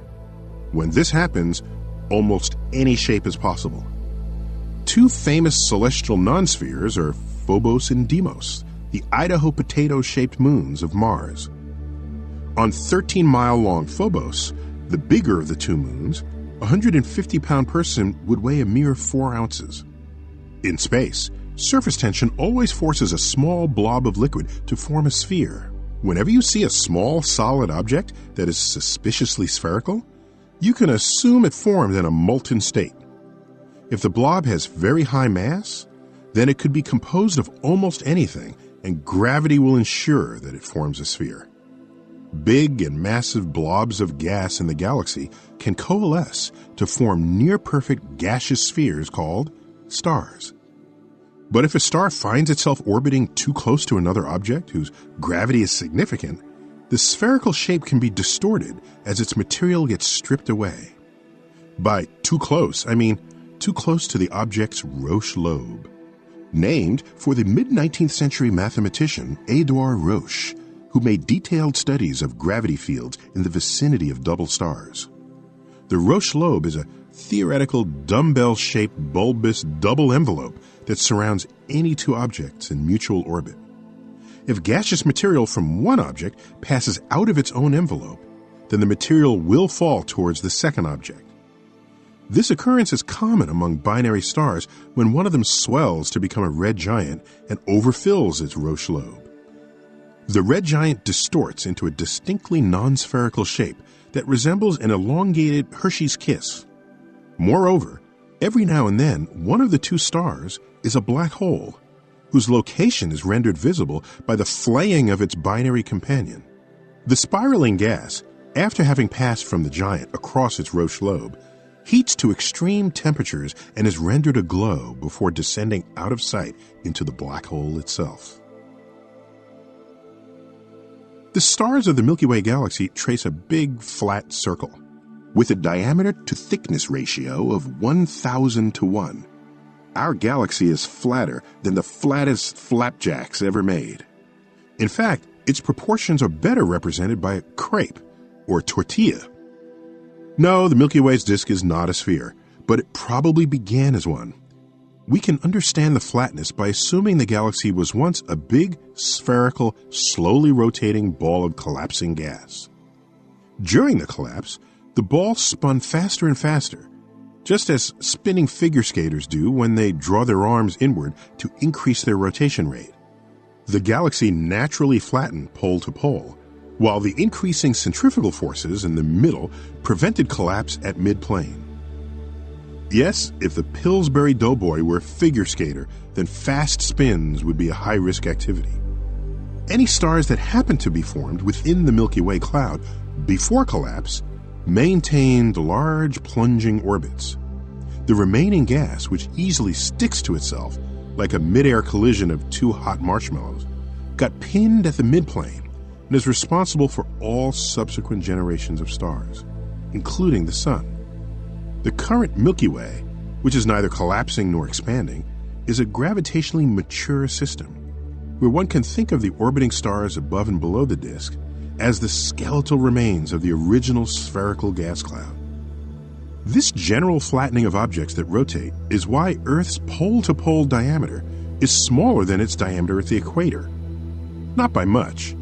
When this happens, almost any shape is possible. Two famous celestial non-spheres are Phobos and Deimos, the Idaho potato-shaped moons of Mars. On 13-mile-long Phobos, the bigger of the two moons, a 150-pound person would weigh a mere 4 ounces. In space, surface tension always forces a small blob of liquid to form a sphere. Whenever you see a small, solid object that is suspiciously spherical, you can assume it formed in a molten state. If the blob has very high mass, then it could be composed of almost anything, and gravity will ensure that it forms a sphere. Big and massive blobs of gas in the galaxy can coalesce to form near-perfect gaseous spheres called stars. But if a star finds itself orbiting too close to another object whose gravity is significant, the spherical shape can be distorted as its material gets stripped away. By too close, I mean too close to the object's Roche lobe, named for the mid-19th century mathematician Édouard Roche, who made detailed studies of gravity fields in the vicinity of double stars. The Roche lobe is a theoretical dumbbell-shaped bulbous double envelope that surrounds any two objects in mutual orbit. If gaseous material from one object passes out of its own envelope, then the material will fall towards the second object. This occurrence is common among binary stars when one of them swells to become a red giant and overfills its Roche lobe. The red giant distorts into a distinctly non-spherical shape that resembles an elongated Hershey's Kiss. Moreover, every now and then, one of the two stars is a black hole, whose location is rendered visible by the flaying of its binary companion. The spiraling gas, after having passed from the giant across its Roche lobe, heats to extreme temperatures and is rendered aglow before descending out of sight into the black hole itself. The stars of the Milky Way galaxy trace a big, flat circle with a diameter-to-thickness ratio of 1,000 to 1. Our galaxy is flatter than the flattest flapjacks ever made. In fact, its proportions are better represented by a crepe, or tortilla. No, the Milky Way's disk is not a sphere, but it probably began as one. We can understand the flatness by assuming the galaxy was once a big, spherical, slowly rotating ball of collapsing gas. During the collapse, the ball spun faster and faster, just as spinning figure skaters do when they draw their arms inward to increase their rotation rate. The galaxy naturally flattened pole to pole, while the increasing centrifugal forces in the middle prevented collapse at mid-plane. Yes, if the Pillsbury Doughboy were a figure skater, then fast spins would be a high-risk activity. Any stars that happen to be formed within the Milky Way cloud before collapse maintained large plunging orbits. The remaining gas, which easily sticks to itself like a mid-air collision of two hot marshmallows, got pinned at the midplane and is responsible for all subsequent generations of stars, including the Sun. The current Milky Way, which is neither collapsing nor expanding, is a gravitationally mature system, where one can think of the orbiting stars above and below the disk as the skeletal remains of the original spherical gas cloud. This general flattening of objects that rotate is why Earth's pole-to-pole diameter is smaller than its diameter at the equator. Not by much.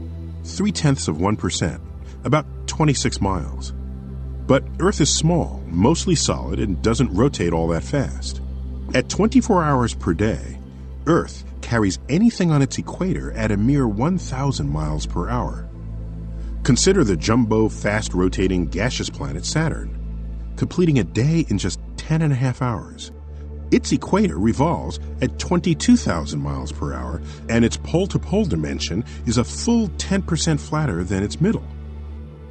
0.3%, about 26 miles. But Earth is small, mostly solid, and doesn't rotate all that fast. At 24 hours per day, Earth carries anything on its equator at a mere 1,000 miles per hour. Consider the jumbo, fast-rotating gaseous planet Saturn, completing a day in just 10.5 hours. Its equator revolves at 22,000 miles per hour, and its pole-to-pole dimension is a full 10% flatter than its middle.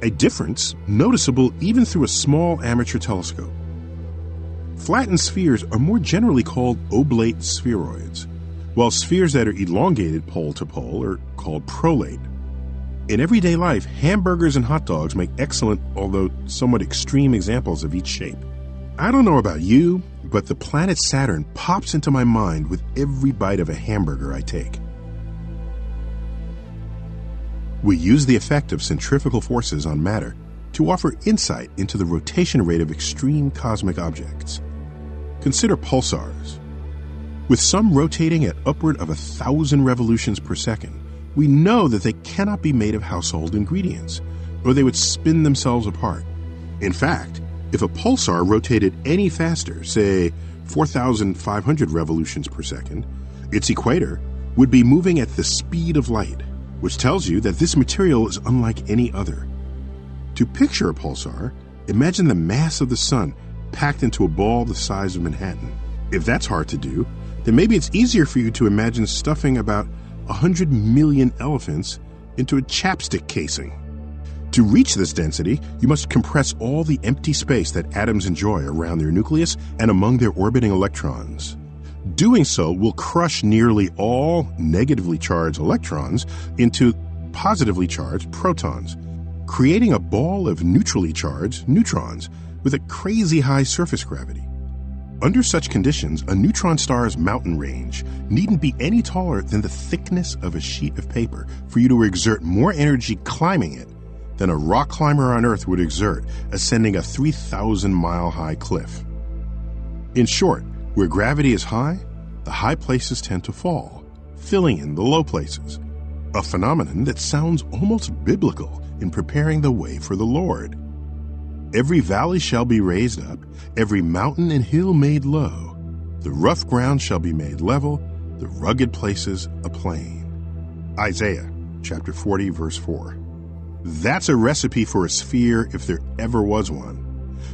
A difference noticeable even through a small amateur telescope. Flattened spheres are more generally called oblate spheroids, while spheres that are elongated pole-to-pole are called prolate. In everyday life, hamburgers and hot dogs make excellent, although somewhat extreme examples of each shape. I don't know about you, but the planet Saturn pops into my mind with every bite of a hamburger I take. We use the effect of centrifugal forces on matter to offer insight into the rotation rate of extreme cosmic objects. Consider pulsars. With some rotating at upward of 1,000 revolutions per second, we know that they cannot be made of household ingredients, or they would spin themselves apart. In fact, if a pulsar rotated any faster, say 4,500 revolutions per second, its equator would be moving at the speed of light, which tells you that this material is unlike any other. To picture a pulsar, imagine the mass of the sun packed into a ball the size of Manhattan. If that's hard to do, then maybe it's easier for you to imagine stuffing about 100 million elephants into a chapstick casing. To reach this density, you must compress all the empty space that atoms enjoy around their nucleus and among their orbiting electrons. Doing so will crush nearly all negatively charged electrons into positively charged protons, creating a ball of neutrally charged neutrons with a crazy high surface gravity. Under such conditions, a neutron star's mountain range needn't be any taller than the thickness of a sheet of paper for you to exert more energy climbing it than a rock climber on Earth would exert ascending a 3,000-mile-high cliff. In short, where gravity is high, the high places tend to fall, filling in the low places, a phenomenon that sounds almost biblical in preparing the way for the Lord. Every valley shall be raised up, every mountain and hill made low. The rough ground shall be made level, the rugged places a plain. Isaiah chapter 40, verse 4. That's a recipe for a sphere if there ever was one.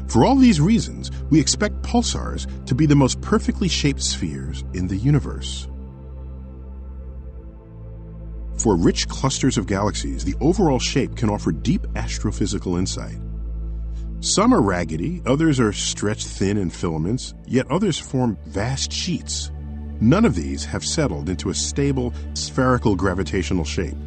For all these reasons, we expect pulsars to be the most perfectly shaped spheres in the universe. For rich clusters of galaxies, the overall shape can offer deep astrophysical insight. Some are raggedy, others are stretched thin in filaments, yet others form vast sheets. None of these have settled into a stable, spherical gravitational shape.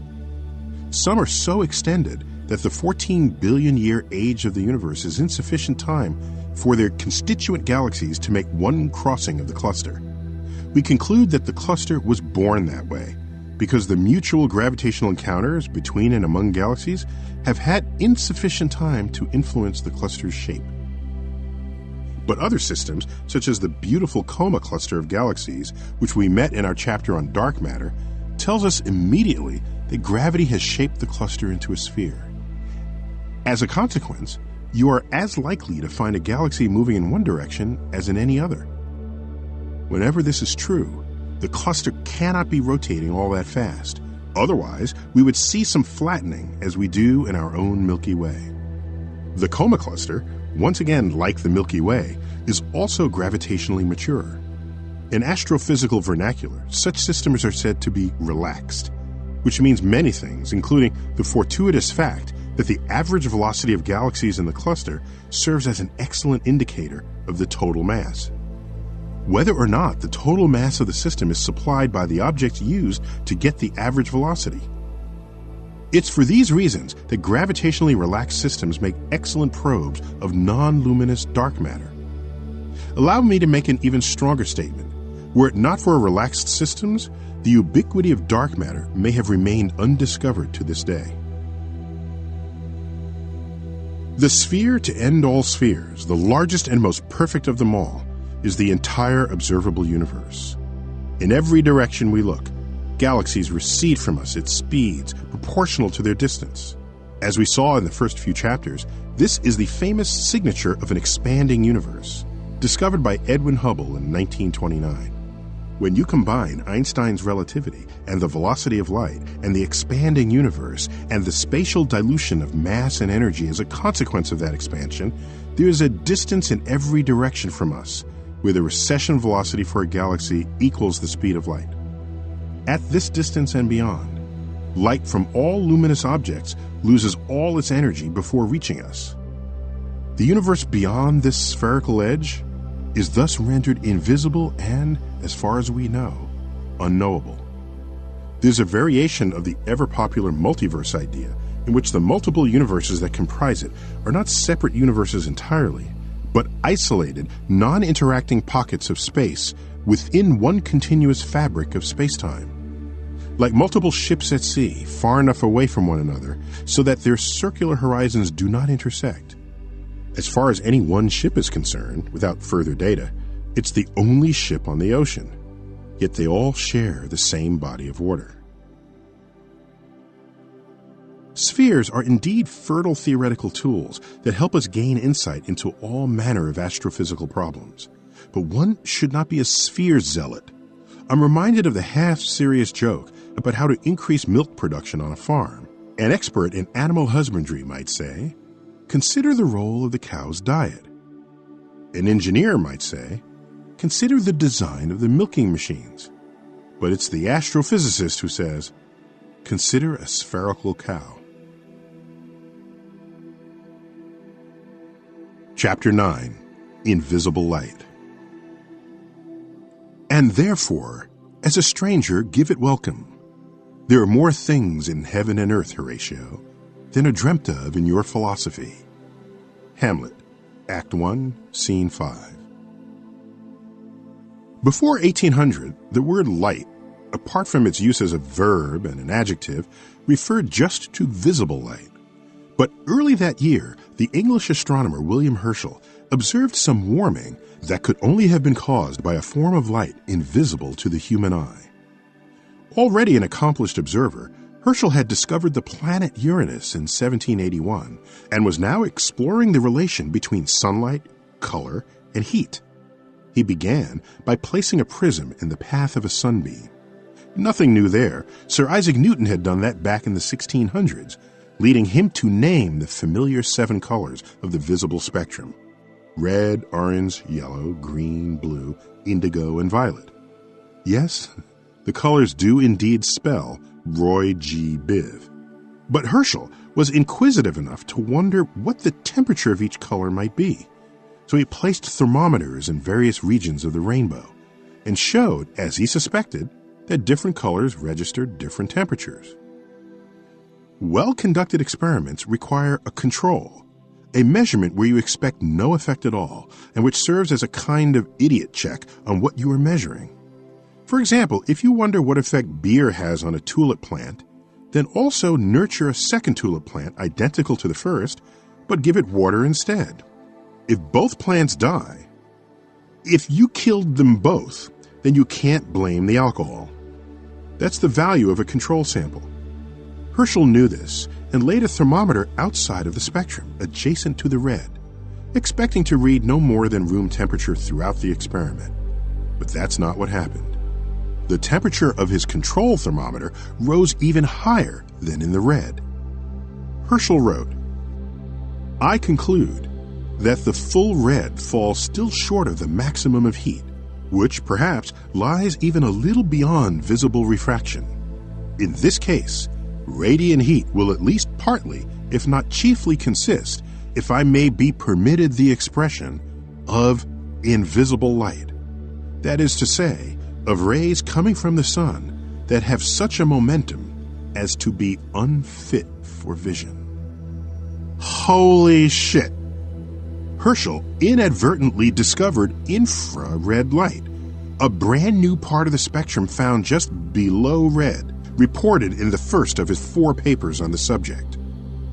Some are so extended that the 14 billion-year age of the universe is insufficient time for their constituent galaxies to make one crossing of the cluster. We conclude that the cluster was born that way, because the mutual gravitational encounters between and among galaxies have had insufficient time to influence the cluster's shape. But other systems, such as the beautiful Coma cluster of galaxies, which we met in our chapter on dark matter, tells us immediately that gravity has shaped the cluster into a sphere. As a consequence, you are as likely to find a galaxy moving in one direction as in any other. Whenever this is true, the cluster cannot be rotating all that fast. Otherwise, we would see some flattening as we do in our own Milky Way. The Coma cluster, once again like the Milky Way, is also gravitationally mature. In astrophysical vernacular, such systems are said to be relaxed, which means many things, including the fortuitous fact that the average velocity of galaxies in the cluster serves as an excellent indicator of the total mass. Whether or not the total mass of the system is supplied by the objects used to get the average velocity. It's for these reasons that gravitationally relaxed systems make excellent probes of non-luminous dark matter. Allow me to make an even stronger statement. Were it not for relaxed systems, the ubiquity of dark matter may have remained undiscovered to this day. The sphere to end all spheres, the largest and most perfect of them all, is the entire observable universe. In every direction we look, galaxies recede from us at speeds proportional to their distance. As we saw in the first few chapters, this is the famous signature of an expanding universe, discovered by Edwin Hubble in 1929. When you combine Einstein's relativity and the velocity of light and the expanding universe and the spatial dilution of mass and energy as a consequence of that expansion, there is a distance in every direction from us, where the recession velocity for a galaxy equals the speed of light. At this distance and beyond, light from all luminous objects loses all its energy before reaching us. The universe beyond this spherical edge is thus rendered invisible and, as far as we know, unknowable. There's a variation of the ever-popular multiverse idea in which the multiple universes that comprise it are not separate universes entirely, but isolated, non-interacting pockets of space within one continuous fabric of space-time. Like multiple ships at sea, far enough away from one another so that their circular horizons do not intersect. As far as any one ship is concerned, without further data, it's the only ship on the ocean, yet they all share the same body of water. Spheres are indeed fertile theoretical tools that help us gain insight into all manner of astrophysical problems. But one should not be a sphere zealot. I'm reminded of the half-serious joke about how to increase milk production on a farm. An expert in animal husbandry might say, consider the role of the cow's diet. An engineer might say, consider the design of the milking machines. But it's the astrophysicist who says, consider a spherical cow. Chapter 9. Invisible Light. And therefore, as a stranger, give it welcome. There are more things in heaven and earth, Horatio, than are dreamt of in your philosophy. Hamlet, Act 1, Scene 5. Before 1800, the word light, apart from its use as a verb and an adjective, referred just to visible light. But early that year, the English astronomer William Herschel observed some warming that could only have been caused by a form of light invisible to the human eye. Already an accomplished observer, Herschel had discovered the planet Uranus in 1781 and was now exploring the relation between sunlight, color, and heat. He began by placing a prism in the path of a sunbeam. Nothing new there. Sir Isaac Newton had done that back in the 1600s, leading him to name the familiar 7 colors of the visible spectrum: red, orange, yellow, green, blue, indigo, and violet. Yes, the colors do indeed spell Roy G. Biv. But Herschel was inquisitive enough to wonder what the temperature of each color might be. So he placed thermometers in various regions of the rainbow and showed, as he suspected, that different colors registered different temperatures. Well-conducted experiments require a control, a measurement where you expect no effect at all and which serves as a kind of idiot check on what you are measuring. For example, if you wonder what effect beer has on a tulip plant, then also nurture a second tulip plant identical to the first, but give it water instead. If both plants die, if you killed them both, then you can't blame the alcohol. That's the value of a control sample. Herschel knew this and laid a thermometer outside of the spectrum, adjacent to the red, expecting to read no more than room temperature throughout the experiment. But that's not what happened. The temperature of his control thermometer rose even higher than in the red. Herschel wrote, "I conclude that the full red falls still short of the maximum of heat, which perhaps lies even a little beyond visible refraction. In this case, radiant heat will at least partly, if not chiefly, consist, if I may be permitted the expression, of invisible light. That is to say, of rays coming from the sun that have such a momentum as to be unfit for vision." Holy shit! Herschel inadvertently discovered infrared light, a brand new part of the spectrum found just below red, reported in the first of his 4 papers on the subject.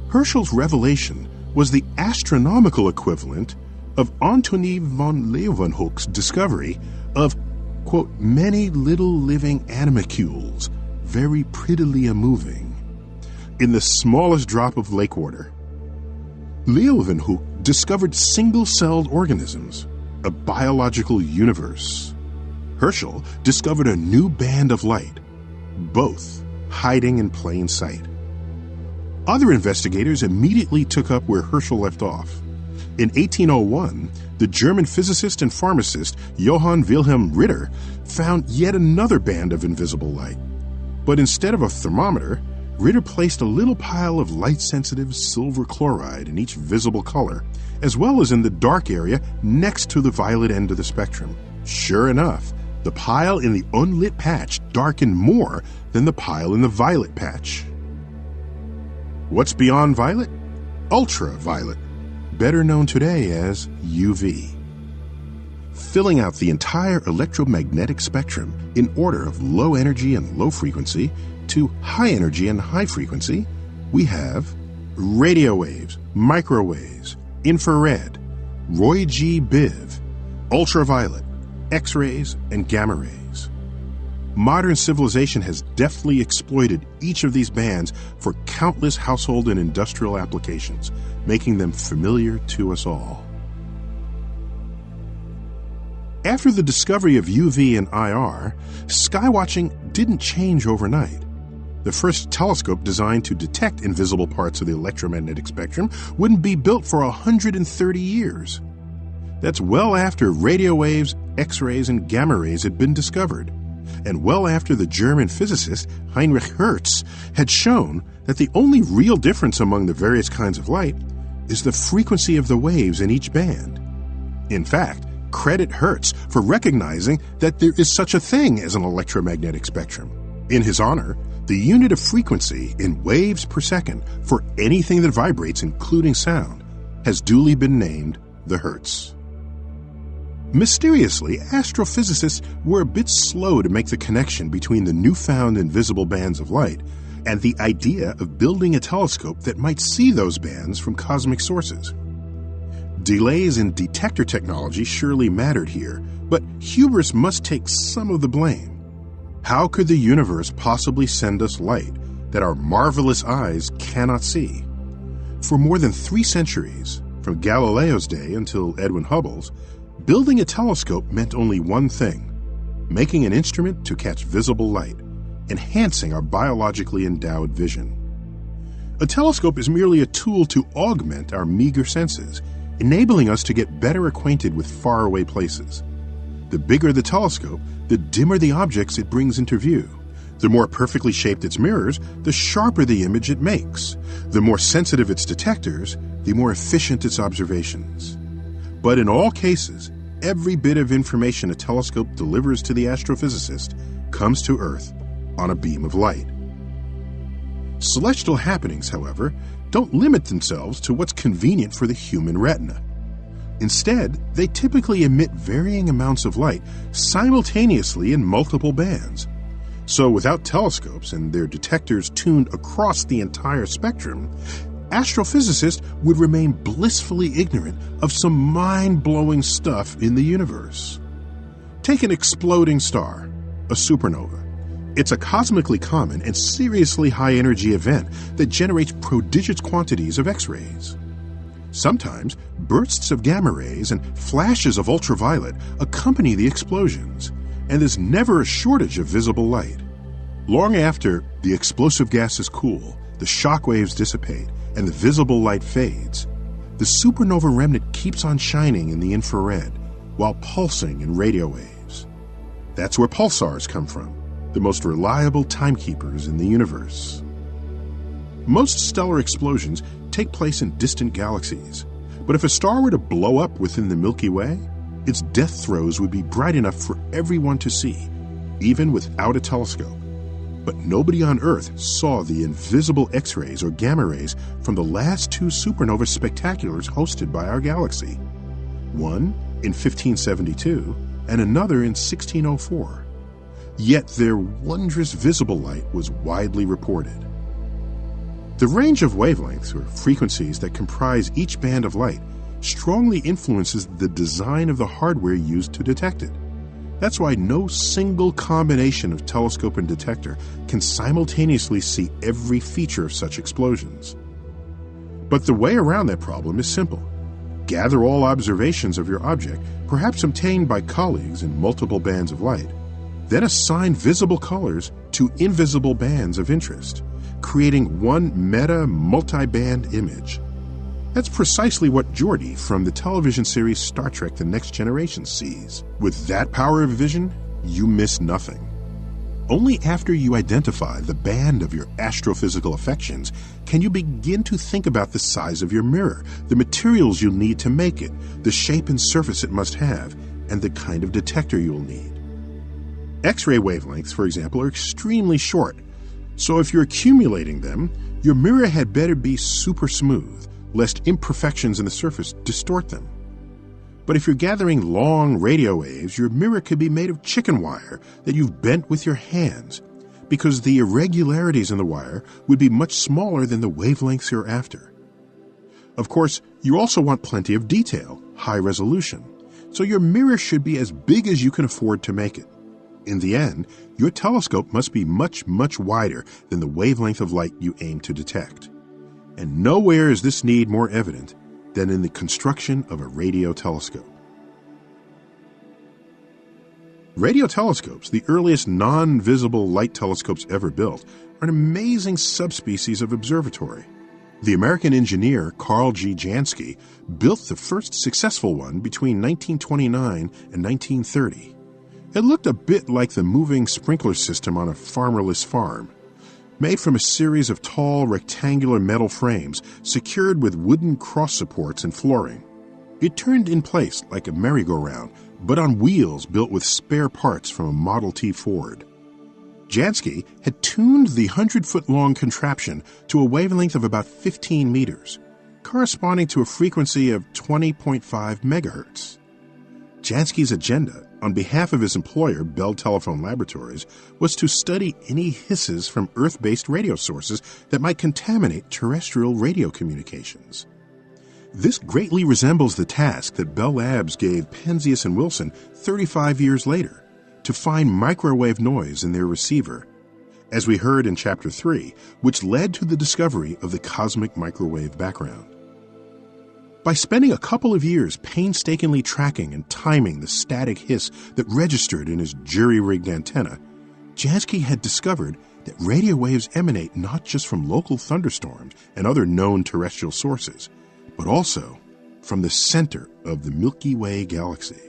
Herschel's revelation was the astronomical equivalent of Antony von Leeuwenhoek's discovery of, quote, many little living animalcules very prettily moving. In the smallest drop of lake water, Leeuwenhoek discovered single-celled organisms, a biological universe. Herschel discovered a new band of light, both hiding in plain sight. Other investigators immediately took up where Herschel left off. In 1801, the German physicist and pharmacist Johann Wilhelm Ritter found yet another band of invisible light. But instead of a thermometer, Ritter placed a little pile of light-sensitive silver chloride in each visible color, as well as in the dark area next to the violet end of the spectrum. Sure enough, the pile in the unlit patch darkened more than the pile in the violet patch. What's beyond violet? Ultraviolet, better known today as UV. Filling out the entire electromagnetic spectrum in order of low energy and low frequency to high energy and high frequency, we have radio waves, microwaves, infrared, Roy G. Biv, ultraviolet, X-rays, and gamma rays. Modern civilization has deftly exploited each of these bands for countless household and industrial applications, making them familiar to us all. After the discovery of UV and IR, skywatching didn't change overnight. The first telescope designed to detect invisible parts of the electromagnetic spectrum wouldn't be built for 130 years. That's well after radio waves, X-rays, and gamma rays had been discovered, and well after the German physicist Heinrich Hertz had shown that the only real difference among the various kinds of light is the frequency of the waves in each band. In fact, credit Hertz for recognizing that there is such a thing as an electromagnetic spectrum. In his honor, the unit of frequency in waves per second for anything that vibrates, including sound, has duly been named the Hertz. Mysteriously, astrophysicists were a bit slow to make the connection between the newfound invisible bands of light and the idea of building a telescope that might see those bands from cosmic sources. Delays in detector technology surely mattered here, but hubris must take some of the blame. How could the universe possibly send us light that our marvelous eyes cannot see? For more than 3 centuries, from Galileo's day until Edwin Hubble's, building a telescope meant only one thing: making an instrument to catch visible light, enhancing our biologically endowed vision. A telescope is merely a tool to augment our meager senses, enabling us to get better acquainted with faraway places. The bigger the telescope, the dimmer the objects it brings into view. The more perfectly shaped its mirrors, the sharper the image it makes. The more sensitive its detectors, the more efficient its observations. But in all cases, every bit of information a telescope delivers to the astrophysicist comes to Earth on a beam of light. Celestial happenings, however, don't limit themselves to what's convenient for the human retina. Instead, they typically emit varying amounts of light simultaneously in multiple bands. So without telescopes and their detectors tuned across the entire spectrum, astrophysicists would remain blissfully ignorant of some mind-blowing stuff in the universe. Take an exploding star, a supernova. It's a cosmically common and seriously high-energy event that generates prodigious quantities of X-rays. Sometimes, bursts of gamma rays and flashes of ultraviolet accompany the explosions, and there's never a shortage of visible light. Long after the explosive gases cool, the shock waves dissipate, and the visible light fades, the supernova remnant keeps on shining in the infrared while pulsing in radio waves. That's where pulsars come from, the most reliable timekeepers in the universe. Most stellar explosions take place in distant galaxies, but if a star were to blow up within the Milky Way, its death throes would be bright enough for everyone to see, even without a telescope. But nobody on Earth saw the invisible X-rays or gamma rays from the last 2 supernova spectaculars hosted by our galaxy. One in 1572 and another in 1604. Yet their wondrous visible light was widely reported. The range of wavelengths, or frequencies, that comprise each band of light strongly influences the design of the hardware used to detect it. That's why no single combination of telescope and detector can simultaneously see every feature of such explosions. But the way around that problem is simple. Gather all observations of your object, perhaps obtained by colleagues in multiple bands of light. Then assign visible colors to invisible bands of interest, creating one meta multi-band image. That's precisely what Geordi from the television series Star Trek The Next Generation sees. With that power of vision, you miss nothing. Only after you identify the band of your astrophysical affections can you begin to think about the size of your mirror, the materials you'll need to make it, the shape and surface it must have, and the kind of detector you'll need. X-ray wavelengths, for example, are extremely short, so if you're accumulating them, your mirror had better be super smooth, lest imperfections in the surface distort them. But if you're gathering long radio waves, your mirror could be made of chicken wire that you've bent with your hands, because the irregularities in the wire would be much smaller than the wavelengths you're after. Of course, you also want plenty of detail, high resolution, so your mirror should be as big as you can afford to make it. In the end, your telescope must be much, much wider than the wavelength of light you aim to detect. And nowhere is this need more evident than in the construction of a radio telescope. Radio telescopes, the earliest non-visible light telescopes ever built, are an amazing subspecies of observatory. The American engineer Carl G. Jansky built the first successful one between 1929 and 1930. It looked a bit like the moving sprinkler system on a farmerless farm. Made from a series of tall rectangular metal frames secured with wooden cross supports and flooring. It turned in place like a merry-go-round, but on wheels built with spare parts from a Model T Ford. Jansky had tuned the 100-foot-long contraption to a wavelength of about 15 meters, corresponding to a frequency of 20.5 megahertz. Jansky's agenda, on behalf of his employer, Bell Telephone Laboratories, was to study any hisses from Earth-based radio sources that might contaminate terrestrial radio communications. This greatly resembles the task that Bell Labs gave Penzias and Wilson 35 years later, to find microwave noise in their receiver, as we heard in Chapter 3, which led to the discovery of the cosmic microwave background. By spending a couple of years painstakingly tracking and timing the static hiss that registered in his jury-rigged antenna, Jansky had discovered that radio waves emanate not just from local thunderstorms and other known terrestrial sources, but also from the center of the Milky Way galaxy.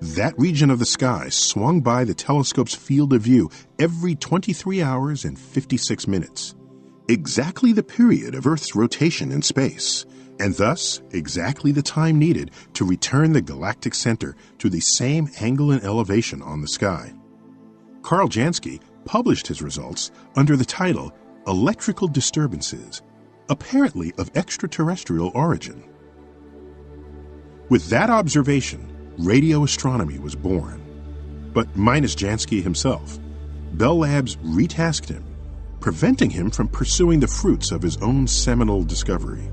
That region of the sky swung by the telescope's field of view every 23 hours and 56 minutes, exactly the period of Earth's rotation in space, and thus exactly the time needed to return the galactic center to the same angle and elevation on the sky. Carl Jansky published his results under the title Electrical Disturbances, apparently of extraterrestrial origin. With that observation, radio astronomy was born. But minus Jansky himself, Bell Labs retasked him, preventing him from pursuing the fruits of his own seminal discovery.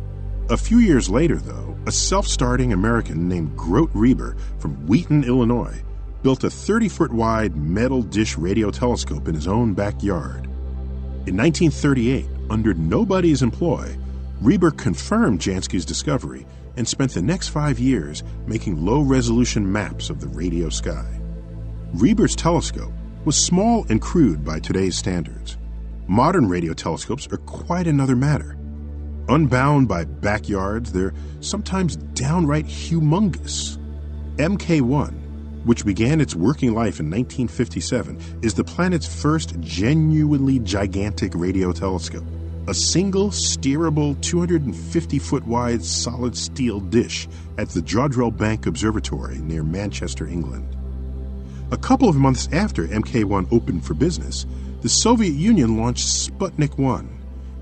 A few years later, though, a self-starting American named Grote Reber from Wheaton, Illinois, built a 30-foot-wide metal dish radio telescope in his own backyard. In 1938, under nobody's employ, Reber confirmed Jansky's discovery and spent the next 5 years making low-resolution maps of the radio sky. Reber's telescope was small and crude by today's standards. Modern radio telescopes are quite another matter. Unbound by backyards, they're sometimes downright humongous. MK1, which began its working life in 1957, is the planet's first genuinely gigantic radio telescope. A single steerable 250-foot-wide solid steel dish at the Jodrell Bank Observatory near Manchester, England. A couple of months after MK1 opened for business, the Soviet Union launched Sputnik 1,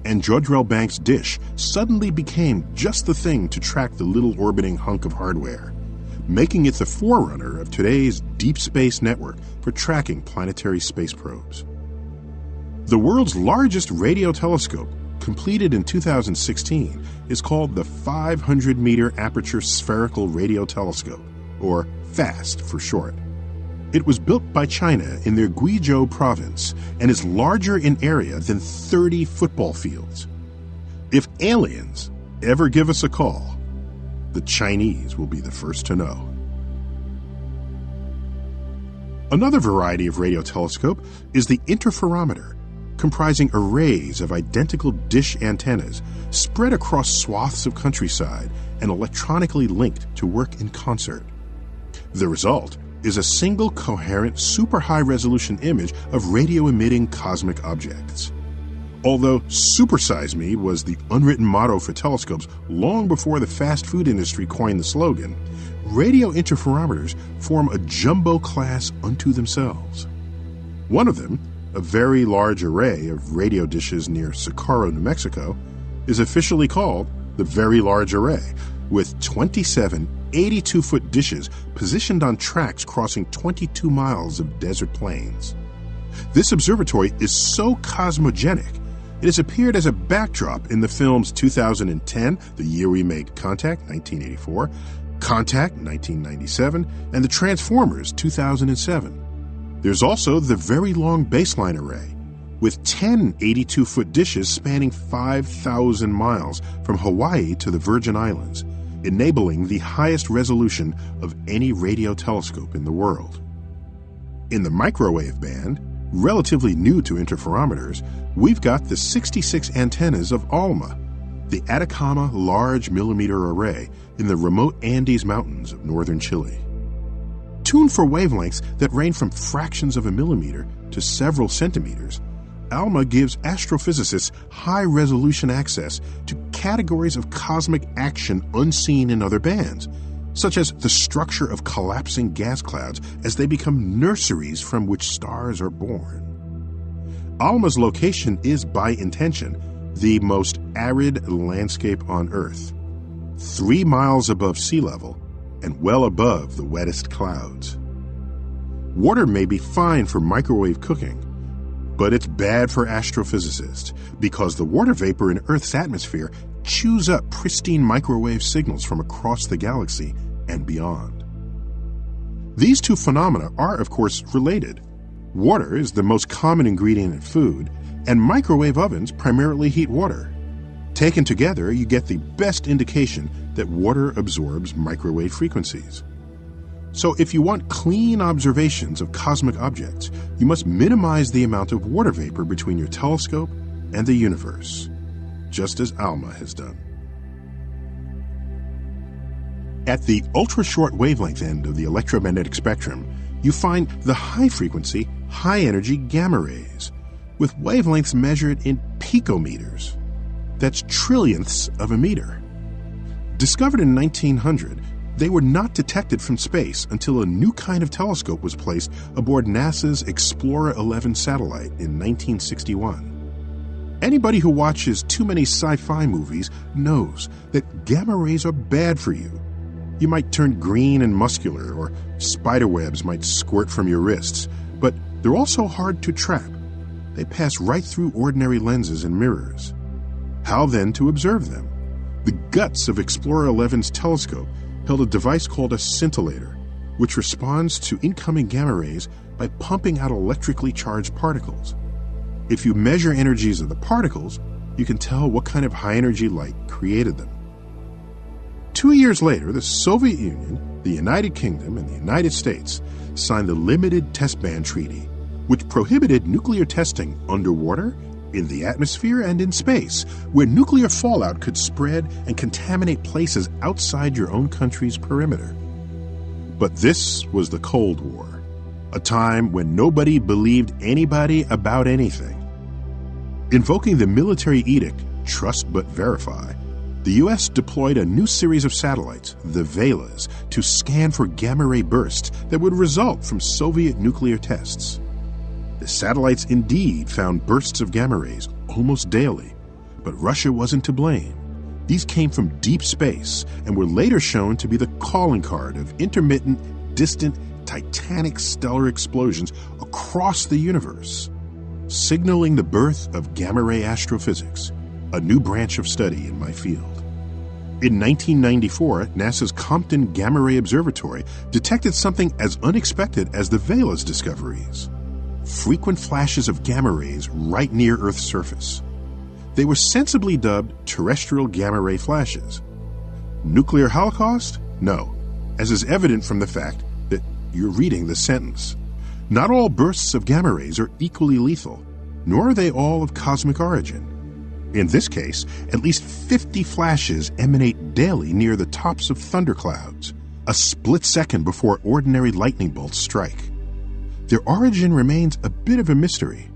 and Jodrell Bank's dish suddenly became just the thing to track the little orbiting hunk of hardware, making it the forerunner of today's deep space network for tracking planetary space probes. The world's largest radio telescope, completed in 2016, is called the 500-meter Aperture Spherical Radio Telescope, or FAST for short. It was built by China in their Guizhou province and is larger in area than 30 football fields. If aliens ever give us a call, the Chinese will be the first to know. Another variety of radio telescope is the interferometer, comprising arrays of identical dish antennas spread across swaths of countryside and electronically linked to work in concert. The result is a single coherent super high-resolution image of radio-emitting cosmic objects. Although "Supersize Me" was the unwritten motto for telescopes long before the fast food industry coined the slogan, radio interferometers form a jumbo class unto themselves. One of them, a very large array of radio dishes near Socorro, New Mexico, is officially called the Very Large Array, with 27 82-foot dishes positioned on tracks crossing 22 miles of desert plains. This observatory is so cosmogenic, it has appeared as a backdrop in the films 2010, The Year We Made Contact, 1984, Contact, 1997, and The Transformers, 2007. There's also the Very Long Baseline Array, with 10 82-foot dishes spanning 5,000 miles from Hawaii to the Virgin Islands, enabling the highest resolution of any radio telescope in the world. In the microwave band, relatively new to interferometers, we've got the 66 antennas of ALMA, the Atacama Large Millimeter Array in the remote Andes Mountains of northern Chile. Tuned for wavelengths that range from fractions of a millimeter to several centimeters, ALMA gives astrophysicists high-resolution access to categories of cosmic action unseen in other bands, such as the structure of collapsing gas clouds as they become nurseries from which stars are born. ALMA's location is, by intention, the most arid landscape on Earth, 3 miles above sea level and well above the wettest clouds. Water may be fine for microwave cooking, but it's bad for astrophysicists because the water vapor in Earth's atmosphere chews up pristine microwave signals from across the galaxy and beyond. These two phenomena are, of course, related. Water is the most common ingredient in food, and microwave ovens primarily heat water. Taken together, you get the best indication that water absorbs microwave frequencies. So if you want clean observations of cosmic objects, you must minimize the amount of water vapor between your telescope and the universe, just as ALMA has done. At the ultra-short wavelength end of the electromagnetic spectrum, you find the high-frequency, high-energy gamma rays, with wavelengths measured in picometers. That's trillionths of a meter. Discovered in 1900, they were not detected from space until a new kind of telescope was placed aboard NASA's Explorer 11 satellite in 1961. Anybody who watches too many sci-fi movies knows that gamma rays are bad for you. You might turn green and muscular, or spiderwebs might squirt from your wrists, but they're also hard to trap. They pass right through ordinary lenses and mirrors. How then to observe them? The guts of Explorer 11's telescope held a device called a scintillator, which responds to incoming gamma rays by pumping out electrically charged particles. If you measure energies of the particles, you can tell what kind of high-energy light created them. 2 years later, the Soviet Union, the United Kingdom, and the United States signed the Limited Test Ban Treaty, which prohibited nuclear testing underwater, in the atmosphere, and in space, where nuclear fallout could spread and contaminate places outside your own country's perimeter. But this was the Cold War, a time when nobody believed anybody about anything. Invoking the military edict, Trust But Verify, the U.S. deployed a new series of satellites, the Velas, to scan for gamma ray bursts that would result from Soviet nuclear tests. The satellites indeed found bursts of gamma rays almost daily, but Russia wasn't to blame. These came from deep space and were later shown to be the calling card of intermittent, distant, titanic stellar explosions across the universe, signaling the birth of gamma ray astrophysics, a new branch of study in my field. In 1994, NASA's Compton Gamma Ray Observatory detected something as unexpected as the Velas discoveries: frequent flashes of gamma rays right near Earth's surface. They were sensibly dubbed terrestrial gamma ray flashes. Nuclear holocaust? No, as is evident from the fact that you're reading the sentence. Not all bursts of gamma rays are equally lethal, nor are they all of cosmic origin. In this case, at least 50 flashes emanate daily near the tops of thunderclouds, a split second before ordinary lightning bolts strike. Their origin remains a bit of a mystery,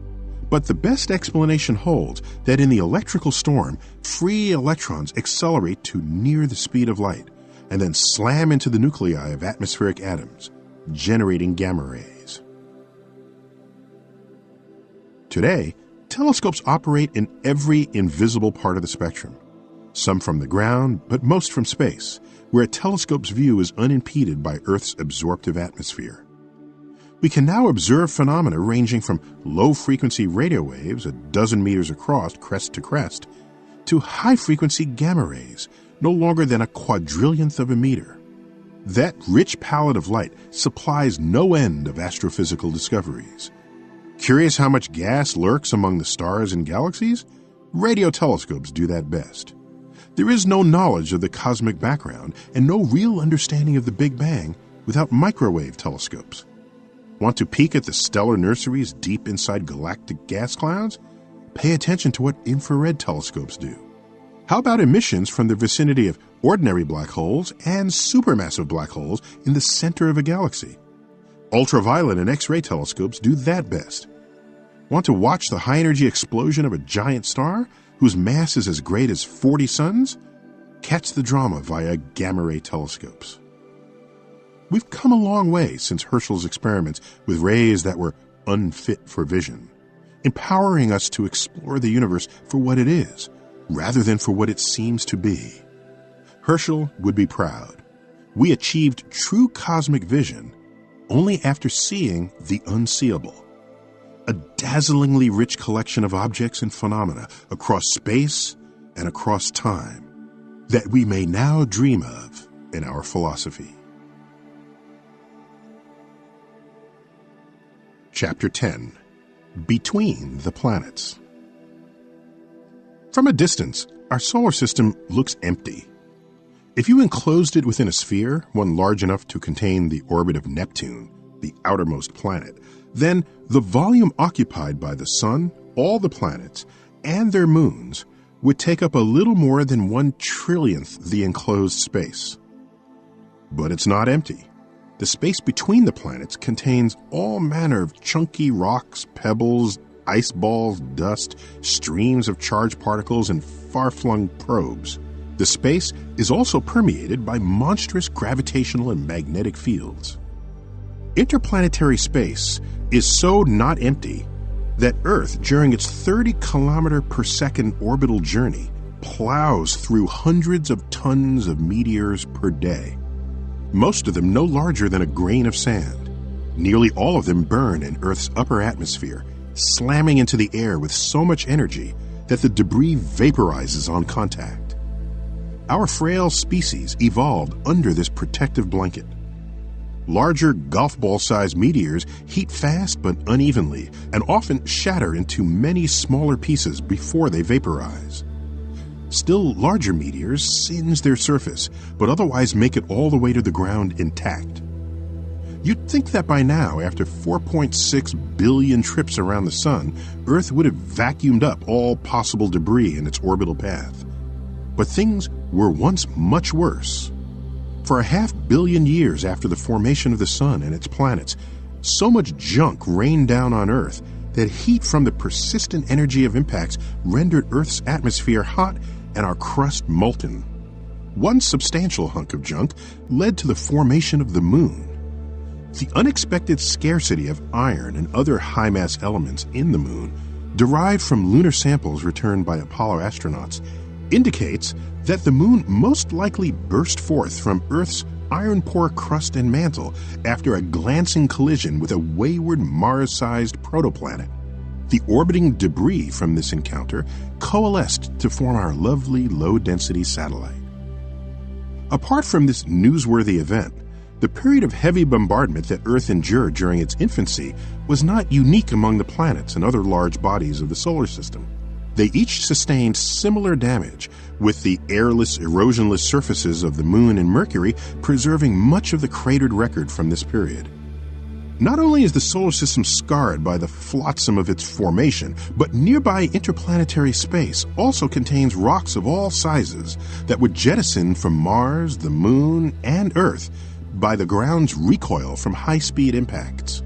but the best explanation holds that in the electrical storm, free electrons accelerate to near the speed of light and then slam into the nuclei of atmospheric atoms, generating gamma rays. Today, telescopes operate in every invisible part of the spectrum, some from the ground, but most from space, where a telescope's view is unimpeded by Earth's absorptive atmosphere. We can now observe phenomena ranging from low-frequency radio waves a dozen meters across crest to crest to high-frequency gamma rays no longer than a quadrillionth of a meter. That rich palette of light supplies no end of astrophysical discoveries. Curious how much gas lurks among the stars and galaxies? Radio telescopes do that best. There is no knowledge of the cosmic background and no real understanding of the Big Bang without microwave telescopes. Want to peek at the stellar nurseries deep inside galactic gas clouds? Pay attention to what infrared telescopes do. How about emissions from the vicinity of ordinary black holes and supermassive black holes in the center of a galaxy? Ultraviolet and X-ray telescopes do that best. Want to watch the high-energy explosion of a giant star whose mass is as great as 40 suns? Catch the drama via gamma-ray telescopes. We've come a long way since Herschel's experiments with rays that were unfit for vision, empowering us to explore the universe for what it is, rather than for what it seems to be. Herschel would be proud. We achieved true cosmic vision only after seeing the unseeable, a dazzlingly rich collection of objects and phenomena across space and across time that we may now dream of in our philosophy. Chapter 10. Between the Planets. From a distance, our solar system looks empty. If you enclosed it within a sphere, one large enough to contain the orbit of Neptune, the outermost planet, then the volume occupied by the Sun, all the planets, and their moons would take up a little more than 1/trillionth the enclosed space. But it's not empty. The space between the planets contains all manner of chunky rocks, pebbles, ice balls, dust, streams of charged particles, and far-flung probes. The space is also permeated by monstrous gravitational and magnetic fields. Interplanetary space is so not empty that Earth, during its 30-kilometer-per-second orbital journey, plows through hundreds of tons of meteors per day. Most of them no larger than a grain of sand. Nearly all of them burn in Earth's upper atmosphere, slamming into the air with so much energy that the debris vaporizes on contact. Our frail species evolved under this protective blanket. Larger golf ball-sized meteors heat fast but unevenly and often shatter into many smaller pieces before they vaporize. Still larger meteors singe their surface, but otherwise make it all the way to the ground intact. You'd think that by now, after 4.6 billion trips around the Sun, Earth would have vacuumed up all possible debris in its orbital path. But things were once much worse. For 500 million years after the formation of the Sun and its planets, so much junk rained down on Earth that heat from the persistent energy of impacts rendered Earth's atmosphere hot and our crust molten. One substantial hunk of junk led to the formation of the Moon. The unexpected scarcity of iron and other high-mass elements in the Moon, derived from lunar samples returned by Apollo astronauts, indicates that the Moon most likely burst forth from Earth's iron-poor crust and mantle after a glancing collision with a wayward Mars-sized protoplanet. The orbiting debris from this encounter coalesced to form our lovely low-density satellite. Apart from this newsworthy event, the period of heavy bombardment that Earth endured during its infancy was not unique among the planets and other large bodies of the solar system. They each sustained similar damage, with the airless, erosionless surfaces of the Moon and Mercury preserving much of the cratered record from this period. Not only is the solar system scarred by the flotsam of its formation, but nearby interplanetary space also contains rocks of all sizes that were jettisoned from Mars, the Moon, and Earth by the ground's recoil from high-speed impacts.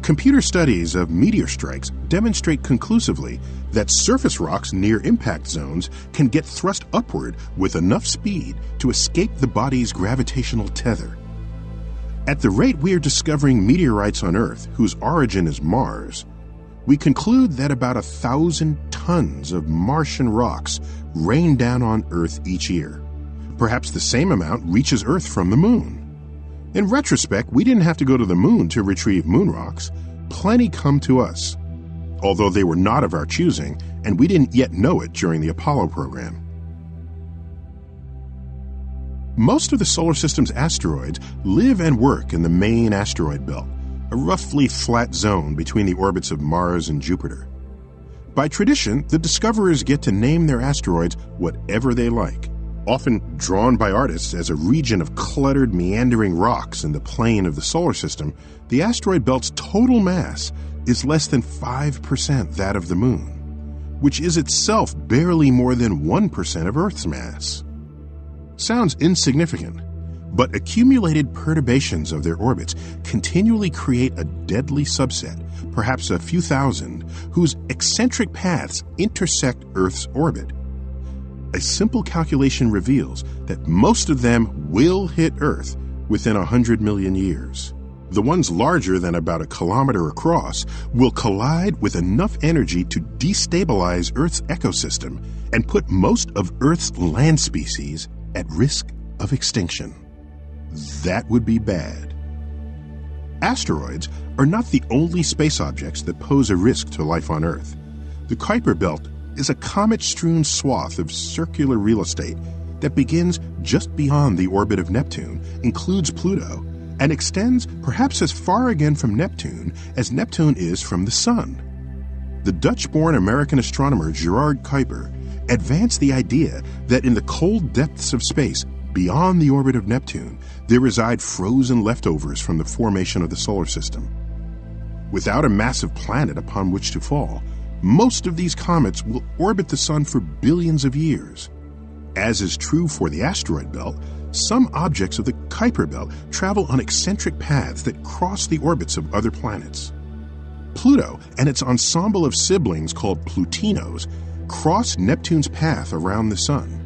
Computer studies of meteor strikes demonstrate conclusively that surface rocks near impact zones can get thrust upward with enough speed to escape the body's gravitational tether. At the rate we are discovering meteorites on Earth whose origin is Mars, we conclude that about 1,000 tons of Martian rocks rain down on Earth each year. Perhaps the same amount reaches Earth from the Moon. In retrospect, we didn't have to go to the Moon to retrieve moon rocks. Plenty come to us, although they were not of our choosing, and we didn't yet know it during the Apollo program. Most of the solar system's asteroids live and work in the main asteroid belt, a roughly flat zone between the orbits of Mars and Jupiter. By tradition, the discoverers get to name their asteroids whatever they like, often drawn by artists as a region of cluttered, meandering rocks in the plane of the solar system. The asteroid belt's total mass is less than 5% that of the Moon, which is itself barely more than 1% of Earth's mass. Sounds insignificant, but accumulated perturbations of their orbits continually create a deadly subset, perhaps a few thousand, whose eccentric paths intersect Earth's orbit. A simple calculation reveals that most of them will hit Earth within 100 million years. The ones larger than about a kilometer across will collide with enough energy to destabilize Earth's ecosystem and put most of Earth's land species at risk of extinction. That would be bad. Asteroids are not the only space objects that pose a risk to life on Earth. The Kuiper Belt is a comet-strewn swath of circular real estate that begins just beyond the orbit of Neptune, includes Pluto, and extends perhaps as far again from Neptune as Neptune is from the Sun. The Dutch-born American astronomer Gerard Kuiper advanced the idea that in the cold depths of space beyond the orbit of Neptune, there reside frozen leftovers from the formation of the solar system. Without a massive planet upon which to fall, most of these comets will orbit the Sun for billions of years. As is true for the asteroid belt, some objects of the Kuiper Belt travel on eccentric paths that cross the orbits of other planets. Pluto and its ensemble of siblings called Plutinos cross Neptune's path around the Sun.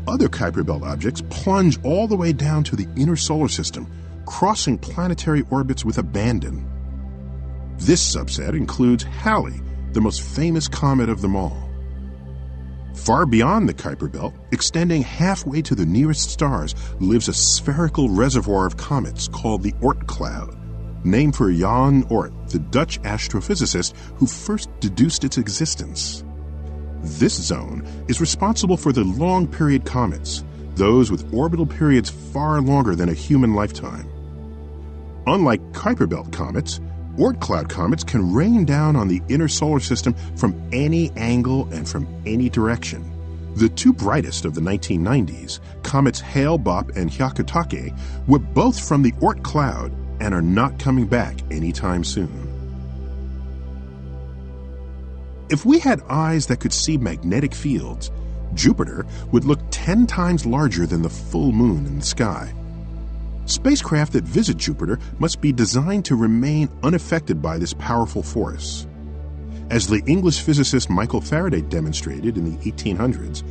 Other Kuiper Belt objects plunge all the way down to the inner solar system, crossing planetary orbits with abandon. This subset includes Halley, the most famous comet of them all. Far beyond the Kuiper Belt, extending halfway to the nearest stars, lives a spherical reservoir of comets called the Oort cloud, named for Jan Oort, the Dutch astrophysicist who first deduced its existence. This zone is responsible for the long-period comets, those with orbital periods far longer than a human lifetime. Unlike Kuiper Belt comets, Oort cloud comets can rain down on the inner solar system from any angle and from any direction. The two brightest of the 1990s, comets Hale-Bopp and Hyakutake, were both from the Oort cloud and are not coming back anytime soon. If we had eyes that could see magnetic fields, Jupiter would look 10 times larger than the full moon in the sky. Spacecraft that visit Jupiter must be designed to remain unaffected by this powerful force. As the English physicist Michael Faraday demonstrated in the 1800s,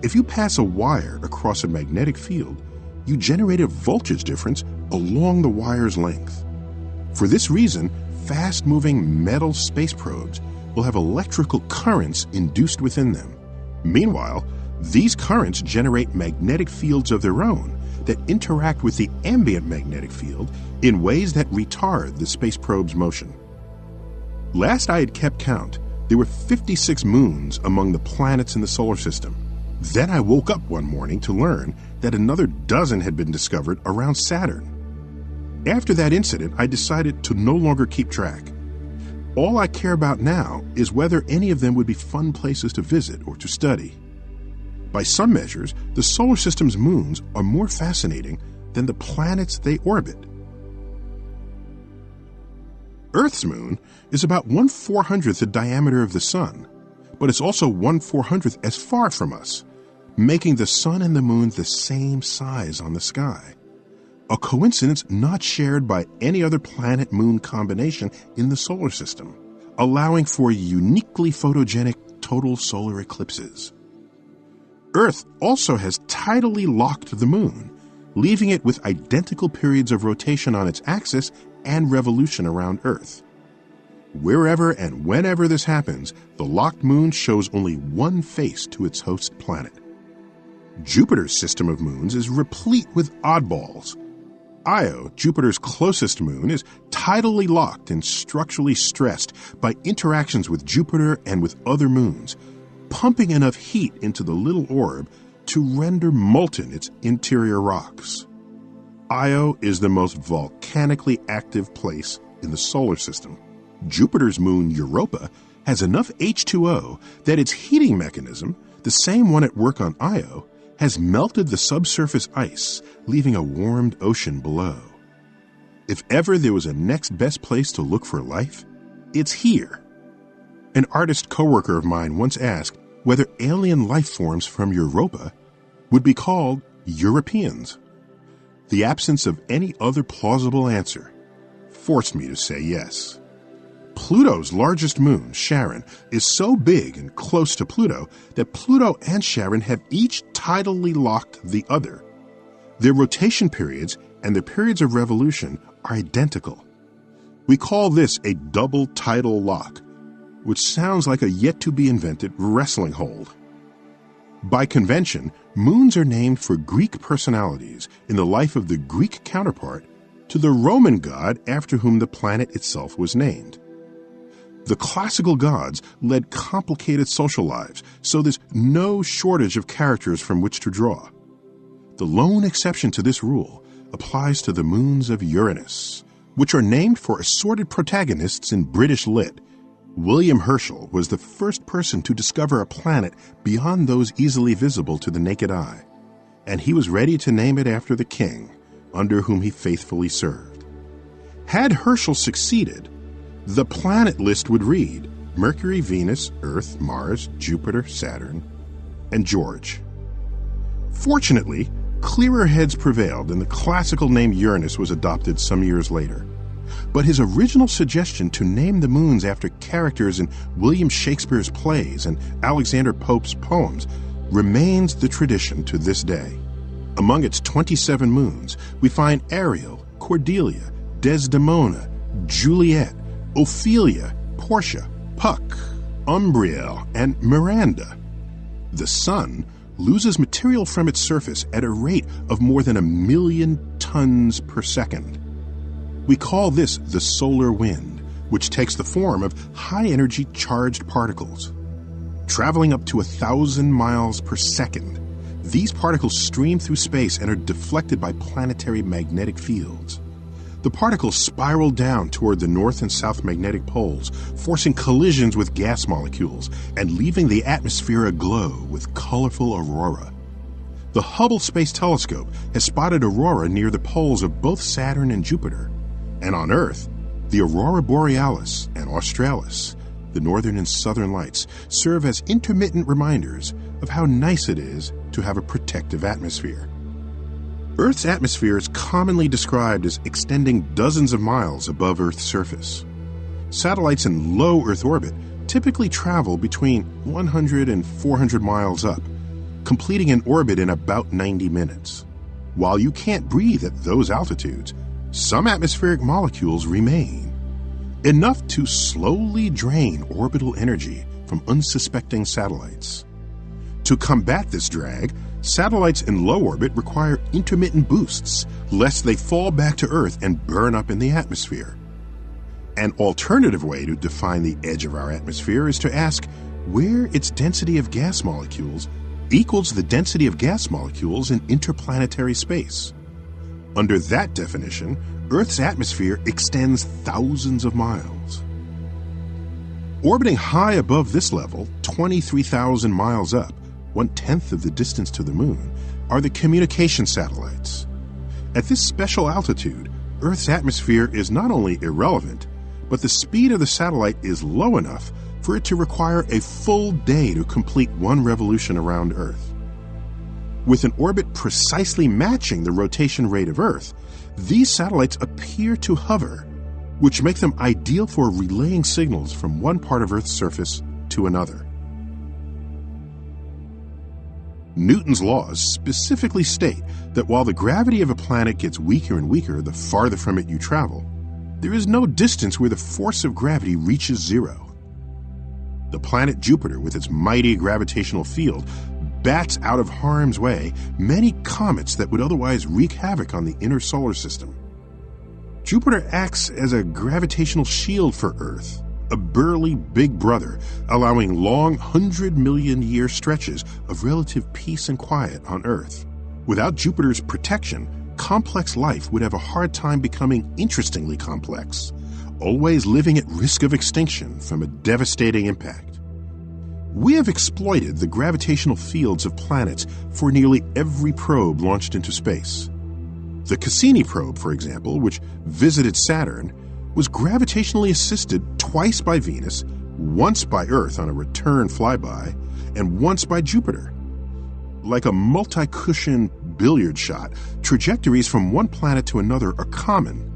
if you pass a wire across a magnetic field, you generate a voltage difference along the wire's length. For this reason, fast-moving metal space probes will have electrical currents induced within them. Meanwhile, these currents generate magnetic fields of their own that interact with the ambient magnetic field in ways that retard the space probe's motion. Last I had kept count, there were 56 moons among the planets in the solar system. Then I woke up one morning to learn that another dozen had been discovered around Saturn. After that incident, I decided to no longer keep track. All I care about now is whether any of them would be fun places to visit or to study. By some measures, the solar system's moons are more fascinating than the planets they orbit. Earth's moon is about 1/400th the diameter of the Sun, but it's also 1/400th as far from us, making the Sun and the Moon the same size on the sky. A coincidence not shared by any other planet-moon combination in the solar system, allowing for uniquely photogenic total solar eclipses. Earth also has tidally locked the Moon, leaving it with identical periods of rotation on its axis and revolution around Earth. Wherever and whenever this happens, the locked Moon shows only one face to its host planet. Jupiter's system of moons is replete with oddballs. Io, Jupiter's closest moon, is tidally locked and structurally stressed by interactions with Jupiter and with other moons, pumping enough heat into the little orb to render molten its interior rocks. Io is the most volcanically active place in the solar system. Jupiter's moon Europa has enough H2O that its heating mechanism, the same one at work on Io, has melted the subsurface ice, leaving a warmed ocean below. If ever there was a next best place to look for life, it's here. An artist coworker of mine once asked whether alien life forms from Europa would be called Europeans. The absence of any other plausible answer forced me to say yes. Pluto's largest moon, Charon, is so big and close to Pluto that Pluto and Charon have each tidally locked the other. Their rotation periods and their periods of revolution are identical. We call this a double tidal lock, which sounds like a yet-to-be-invented wrestling hold. By convention, moons are named for Greek personalities in the life of the Greek counterpart to the Roman god after whom the planet itself was named. The classical gods led complicated social lives, so there's no shortage of characters from which to draw. The lone exception to this rule applies to the moons of Uranus, which are named for assorted protagonists in British lit. William Herschel was the first person to discover a planet beyond those easily visible to the naked eye, and he was ready to name it after the king, under whom he faithfully served. Had Herschel succeeded, the planet list would read Mercury, Venus, Earth, Mars, Jupiter, Saturn, and George. Fortunately, clearer heads prevailed and the classical name Uranus was adopted some years later. But his original suggestion to name the moons after characters in William Shakespeare's plays and Alexander Pope's poems remains the tradition to this day. Among its 27 moons, we find Ariel, Cordelia, Desdemona, Juliet, Ophelia, Portia, Puck, Umbriel, and Miranda. The Sun loses material from its surface at a rate of more than 1 million tons per second. We call this the solar wind, which takes the form of high-energy charged particles. Traveling up to 1,000 miles per second, these particles stream through space and are deflected by planetary magnetic fields. The particles spiral down toward the north and south magnetic poles, forcing collisions with gas molecules and leaving the atmosphere aglow with colorful aurora. The Hubble Space Telescope has spotted aurora near the poles of both Saturn and Jupiter. And on Earth, the aurora borealis and australis, the northern and southern lights, serve as intermittent reminders of how nice it is to have a protective atmosphere. Earth's atmosphere is commonly described as extending dozens of miles above Earth's surface. Satellites in low Earth orbit typically travel between 100 and 400 miles up, completing an orbit in about 90 minutes. While you can't breathe at those altitudes, some atmospheric molecules remain, enough to slowly drain orbital energy from unsuspecting satellites. To combat this drag, satellites in low orbit require intermittent boosts, lest they fall back to Earth and burn up in the atmosphere. An alternative way to define the edge of our atmosphere is to ask where its density of gas molecules equals the density of gas molecules in interplanetary space. Under that definition, Earth's atmosphere extends thousands of miles. Orbiting high above this level, 23,000 miles up, 1/10 of the distance to the Moon, are the communication satellites. At this special altitude, Earth's atmosphere is not only irrelevant, but the speed of the satellite is low enough for it to require a full day to complete one revolution around Earth. With an orbit precisely matching the rotation rate of Earth, these satellites appear to hover, which make them ideal for relaying signals from one part of Earth's surface to another. Newton's laws specifically state that while the gravity of a planet gets weaker and weaker the farther from it you travel, there is no distance where the force of gravity reaches zero. The planet Jupiter, with its mighty gravitational field, bats out of harm's way many comets that would otherwise wreak havoc on the inner solar system. Jupiter acts as a gravitational shield for Earth, a burly big brother, allowing long 100-million-year stretches of relative peace and quiet on Earth. Without Jupiter's protection, complex life would have a hard time becoming interestingly complex, always living at risk of extinction from a devastating impact. We have exploited the gravitational fields of planets for nearly every probe launched into space. The Cassini probe, for example, which visited Saturn, was gravitationally assisted twice by Venus, once by Earth on a return flyby, and once by Jupiter. Like a multi-cushion billiard shot, trajectories from one planet to another are common.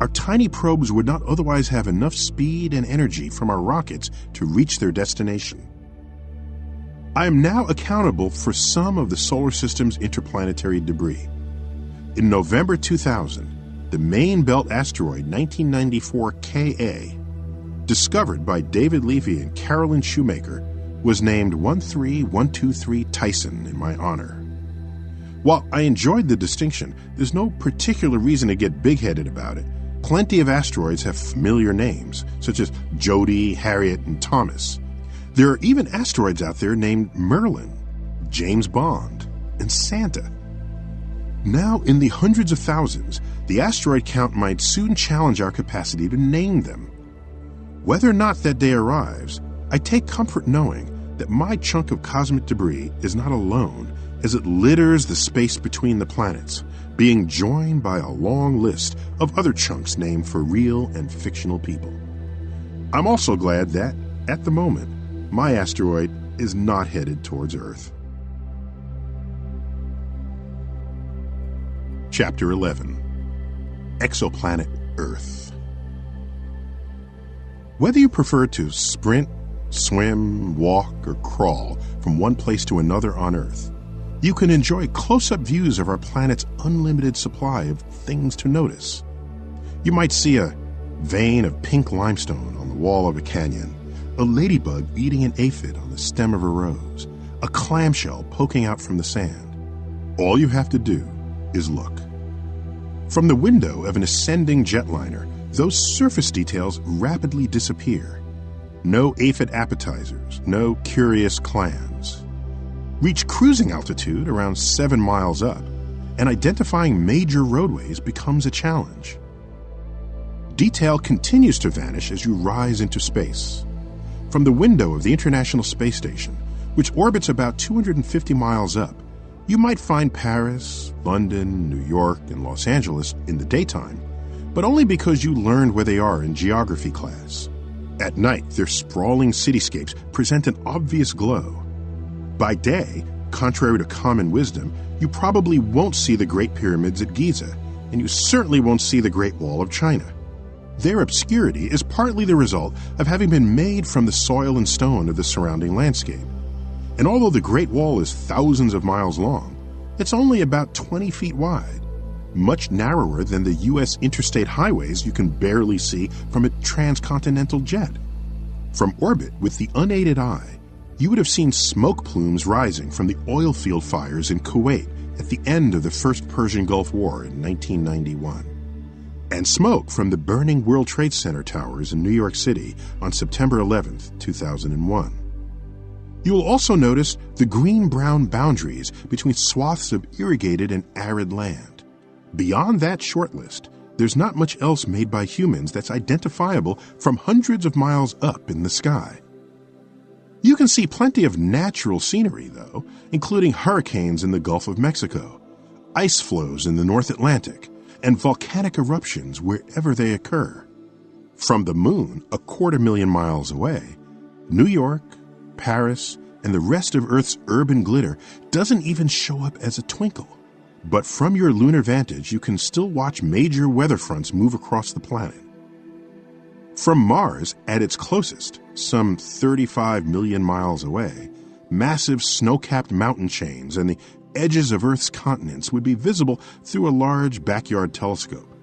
Our tiny probes would not otherwise have enough speed and energy from our rockets to reach their destination. I am now accountable for some of the solar system's interplanetary debris. In November 2000, the main belt asteroid 1994 Ka, discovered by David Levy and Carolyn Shoemaker, was named 13123 Tyson in my honor. While I enjoyed the distinction, there's no particular reason to get big-headed about it. Plenty of asteroids have familiar names, such as Jody, Harriet, and Thomas. There are even asteroids out there named Merlin, James Bond, and Santa. Now, in the hundreds of thousands, the asteroid count might soon challenge our capacity to name them. Whether or not that day arrives, I take comfort knowing that my chunk of cosmic debris is not alone as it litters the space between the planets, being joined by a long list of other chunks named for real and fictional people. I'm also glad that, at the moment, my asteroid is not headed towards Earth. Chapter 11. Exoplanet Earth. Whether you prefer to sprint, swim, walk, or crawl from one place to another on Earth, you can enjoy close-up views of our planet's unlimited supply of things to notice. You might see a vein of pink limestone on the wall of a canyon, a ladybug eating an aphid on the stem of a rose, a clamshell poking out from the sand. All you have to do is look. From the window of an ascending jetliner, those surface details rapidly disappear. No aphid appetizers, no curious clams. Reach cruising altitude around 7 miles up, and identifying major roadways becomes a challenge. Detail continues to vanish as you rise into space. From the window of the International Space Station, which orbits about 250 miles up, you might find Paris, London, New York, and Los Angeles in the daytime, but only because you learned where they are in geography class. At night, their sprawling cityscapes present an obvious glow. By day, contrary to common wisdom, you probably won't see the Great Pyramids at Giza, and you certainly won't see the Great Wall of China. Their obscurity is partly the result of having been made from the soil and stone of the surrounding landscape. And although the Great Wall is thousands of miles long, it's only about 20 feet wide, much narrower than the U.S. interstate highways you can barely see from a transcontinental jet. From orbit, with the unaided eye, you would have seen smoke plumes rising from the oil field fires in Kuwait at the end of the First Persian Gulf War in 1991, and smoke from the burning World Trade Center towers in New York City on September 11, 2001. You will also notice the green-brown boundaries between swaths of irrigated and arid land. Beyond that short list, there's not much else made by humans that's identifiable from hundreds of miles up in the sky. You can see plenty of natural scenery, though, including hurricanes in the Gulf of Mexico, ice flows in the North Atlantic, and volcanic eruptions wherever they occur. From the moon, 250,000 miles away, New York, Paris, and the rest of Earth's urban glitter doesn't even show up as a twinkle. But from your lunar vantage, you can still watch major weather fronts move across the planet. From Mars, at its closest, some 35 million miles away, massive snow-capped mountain chains and the edges of Earth's continents would be visible through a large backyard telescope.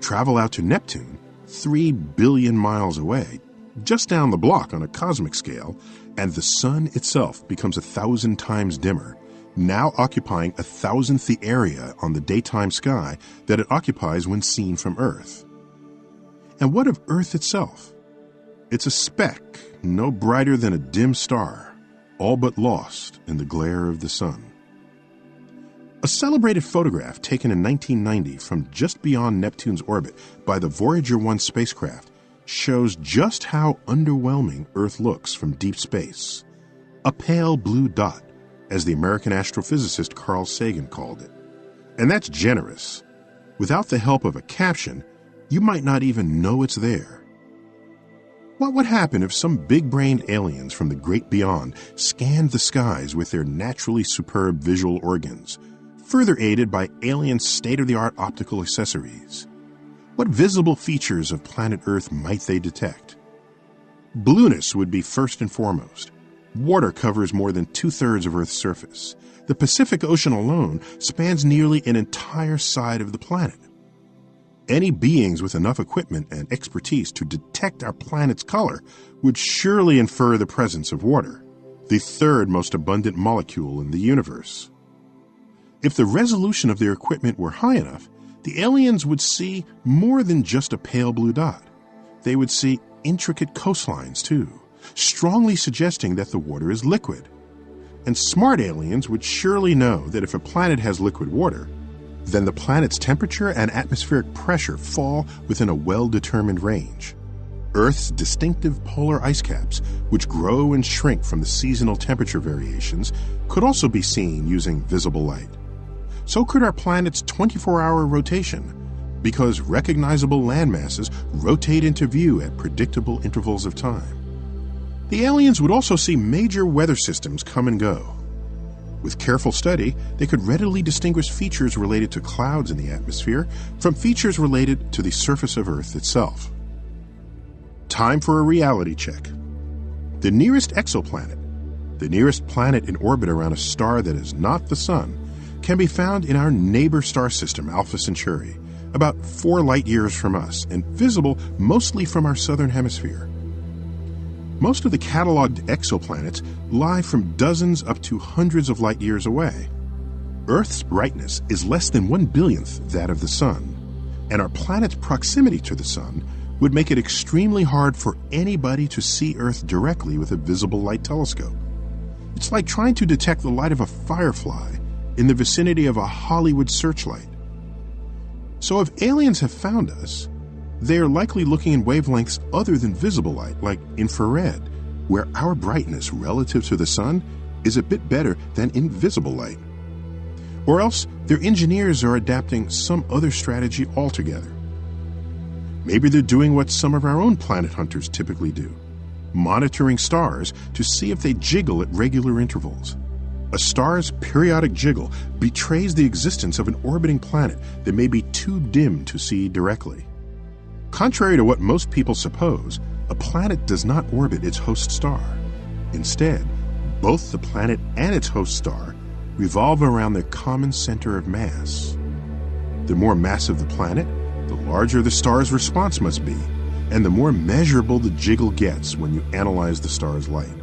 Travel out to Neptune, 3 billion miles away, just down the block on a cosmic scale, and the sun itself becomes 1,000 times dimmer, now occupying 1,000th the area on the daytime sky that it occupies when seen from Earth. And what of Earth itself? It's a speck, no brighter than a dim star, all but lost in the glare of the sun. A celebrated photograph taken in 1990 from just beyond Neptune's orbit by the Voyager 1 spacecraft shows just how underwhelming Earth looks from deep space. A pale blue dot, as the American astrophysicist Carl Sagan called it. And that's generous. Without the help of a caption, you might not even know it's there. What would happen if some big-brained aliens from the great beyond scanned the skies with their naturally superb visual organs, further aided by alien state-of-the-art optical accessories? What visible features of planet Earth might they detect? Blueness would be first and foremost. Water covers more than 2/3 of Earth's surface. The Pacific Ocean alone spans nearly an entire side of the planet. Any beings with enough equipment and expertise to detect our planet's color would surely infer the presence of water, the third most abundant molecule in the universe. If the resolution of their equipment were high enough, the aliens would see more than just a pale blue dot. They would see intricate coastlines, too, strongly suggesting that the water is liquid. And smart aliens would surely know that if a planet has liquid water, then the planet's temperature and atmospheric pressure fall within a well-determined range. Earth's distinctive polar ice caps, which grow and shrink from the seasonal temperature variations, could also be seen using visible light. So could our planet's 24-hour rotation, because recognizable landmasses rotate into view at predictable intervals of time. The aliens would also see major weather systems come and go. With careful study, they could readily distinguish features related to clouds in the atmosphere from features related to the surface of Earth itself. Time for a reality check. The nearest exoplanet, the nearest planet in orbit around a star that is not the Sun, can be found in our neighbor star system, Alpha Centauri, about 4 light-years from us and visible mostly from our southern hemisphere. Most of the cataloged exoplanets lie from dozens up to hundreds of light-years away. Earth's brightness is less than 1/billionth that of the Sun, and our planet's proximity to the Sun would make it extremely hard for anybody to see Earth directly with a visible light telescope. It's like trying to detect the light of a firefly in the vicinity of a Hollywood searchlight. So if aliens have found us, they are likely looking in wavelengths other than visible light, like infrared, where our brightness relative to the Sun is a bit better than invisible light. Or else their engineers are adapting some other strategy altogether. Maybe they're doing what some of our own planet hunters typically do, monitoring stars to see if they jiggle at regular intervals. A star's periodic jiggle betrays the existence of an orbiting planet that may be too dim to see directly. Contrary to what most people suppose, a planet does not orbit its host star. Instead, both the planet and its host star revolve around their common center of mass. The more massive the planet, the larger the star's response must be, and the more measurable the jiggle gets when you analyze the star's light.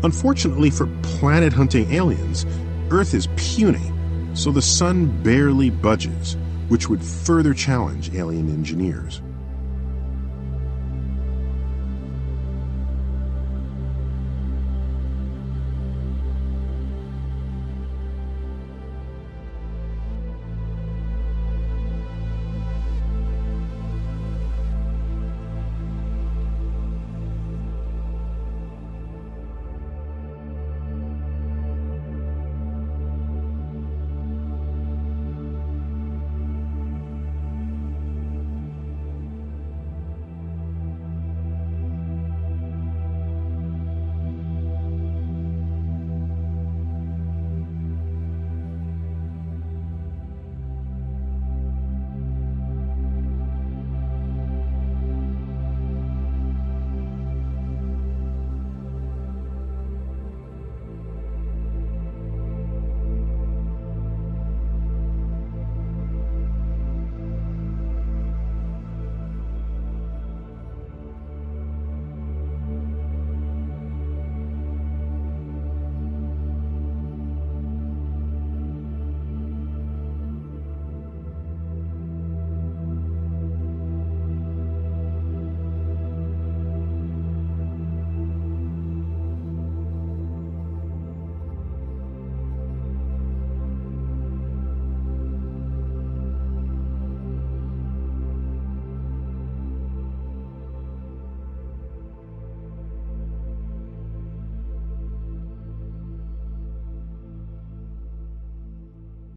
Unfortunately for planet-hunting aliens, Earth is puny, so the Sun barely budges, which would further challenge alien engineers.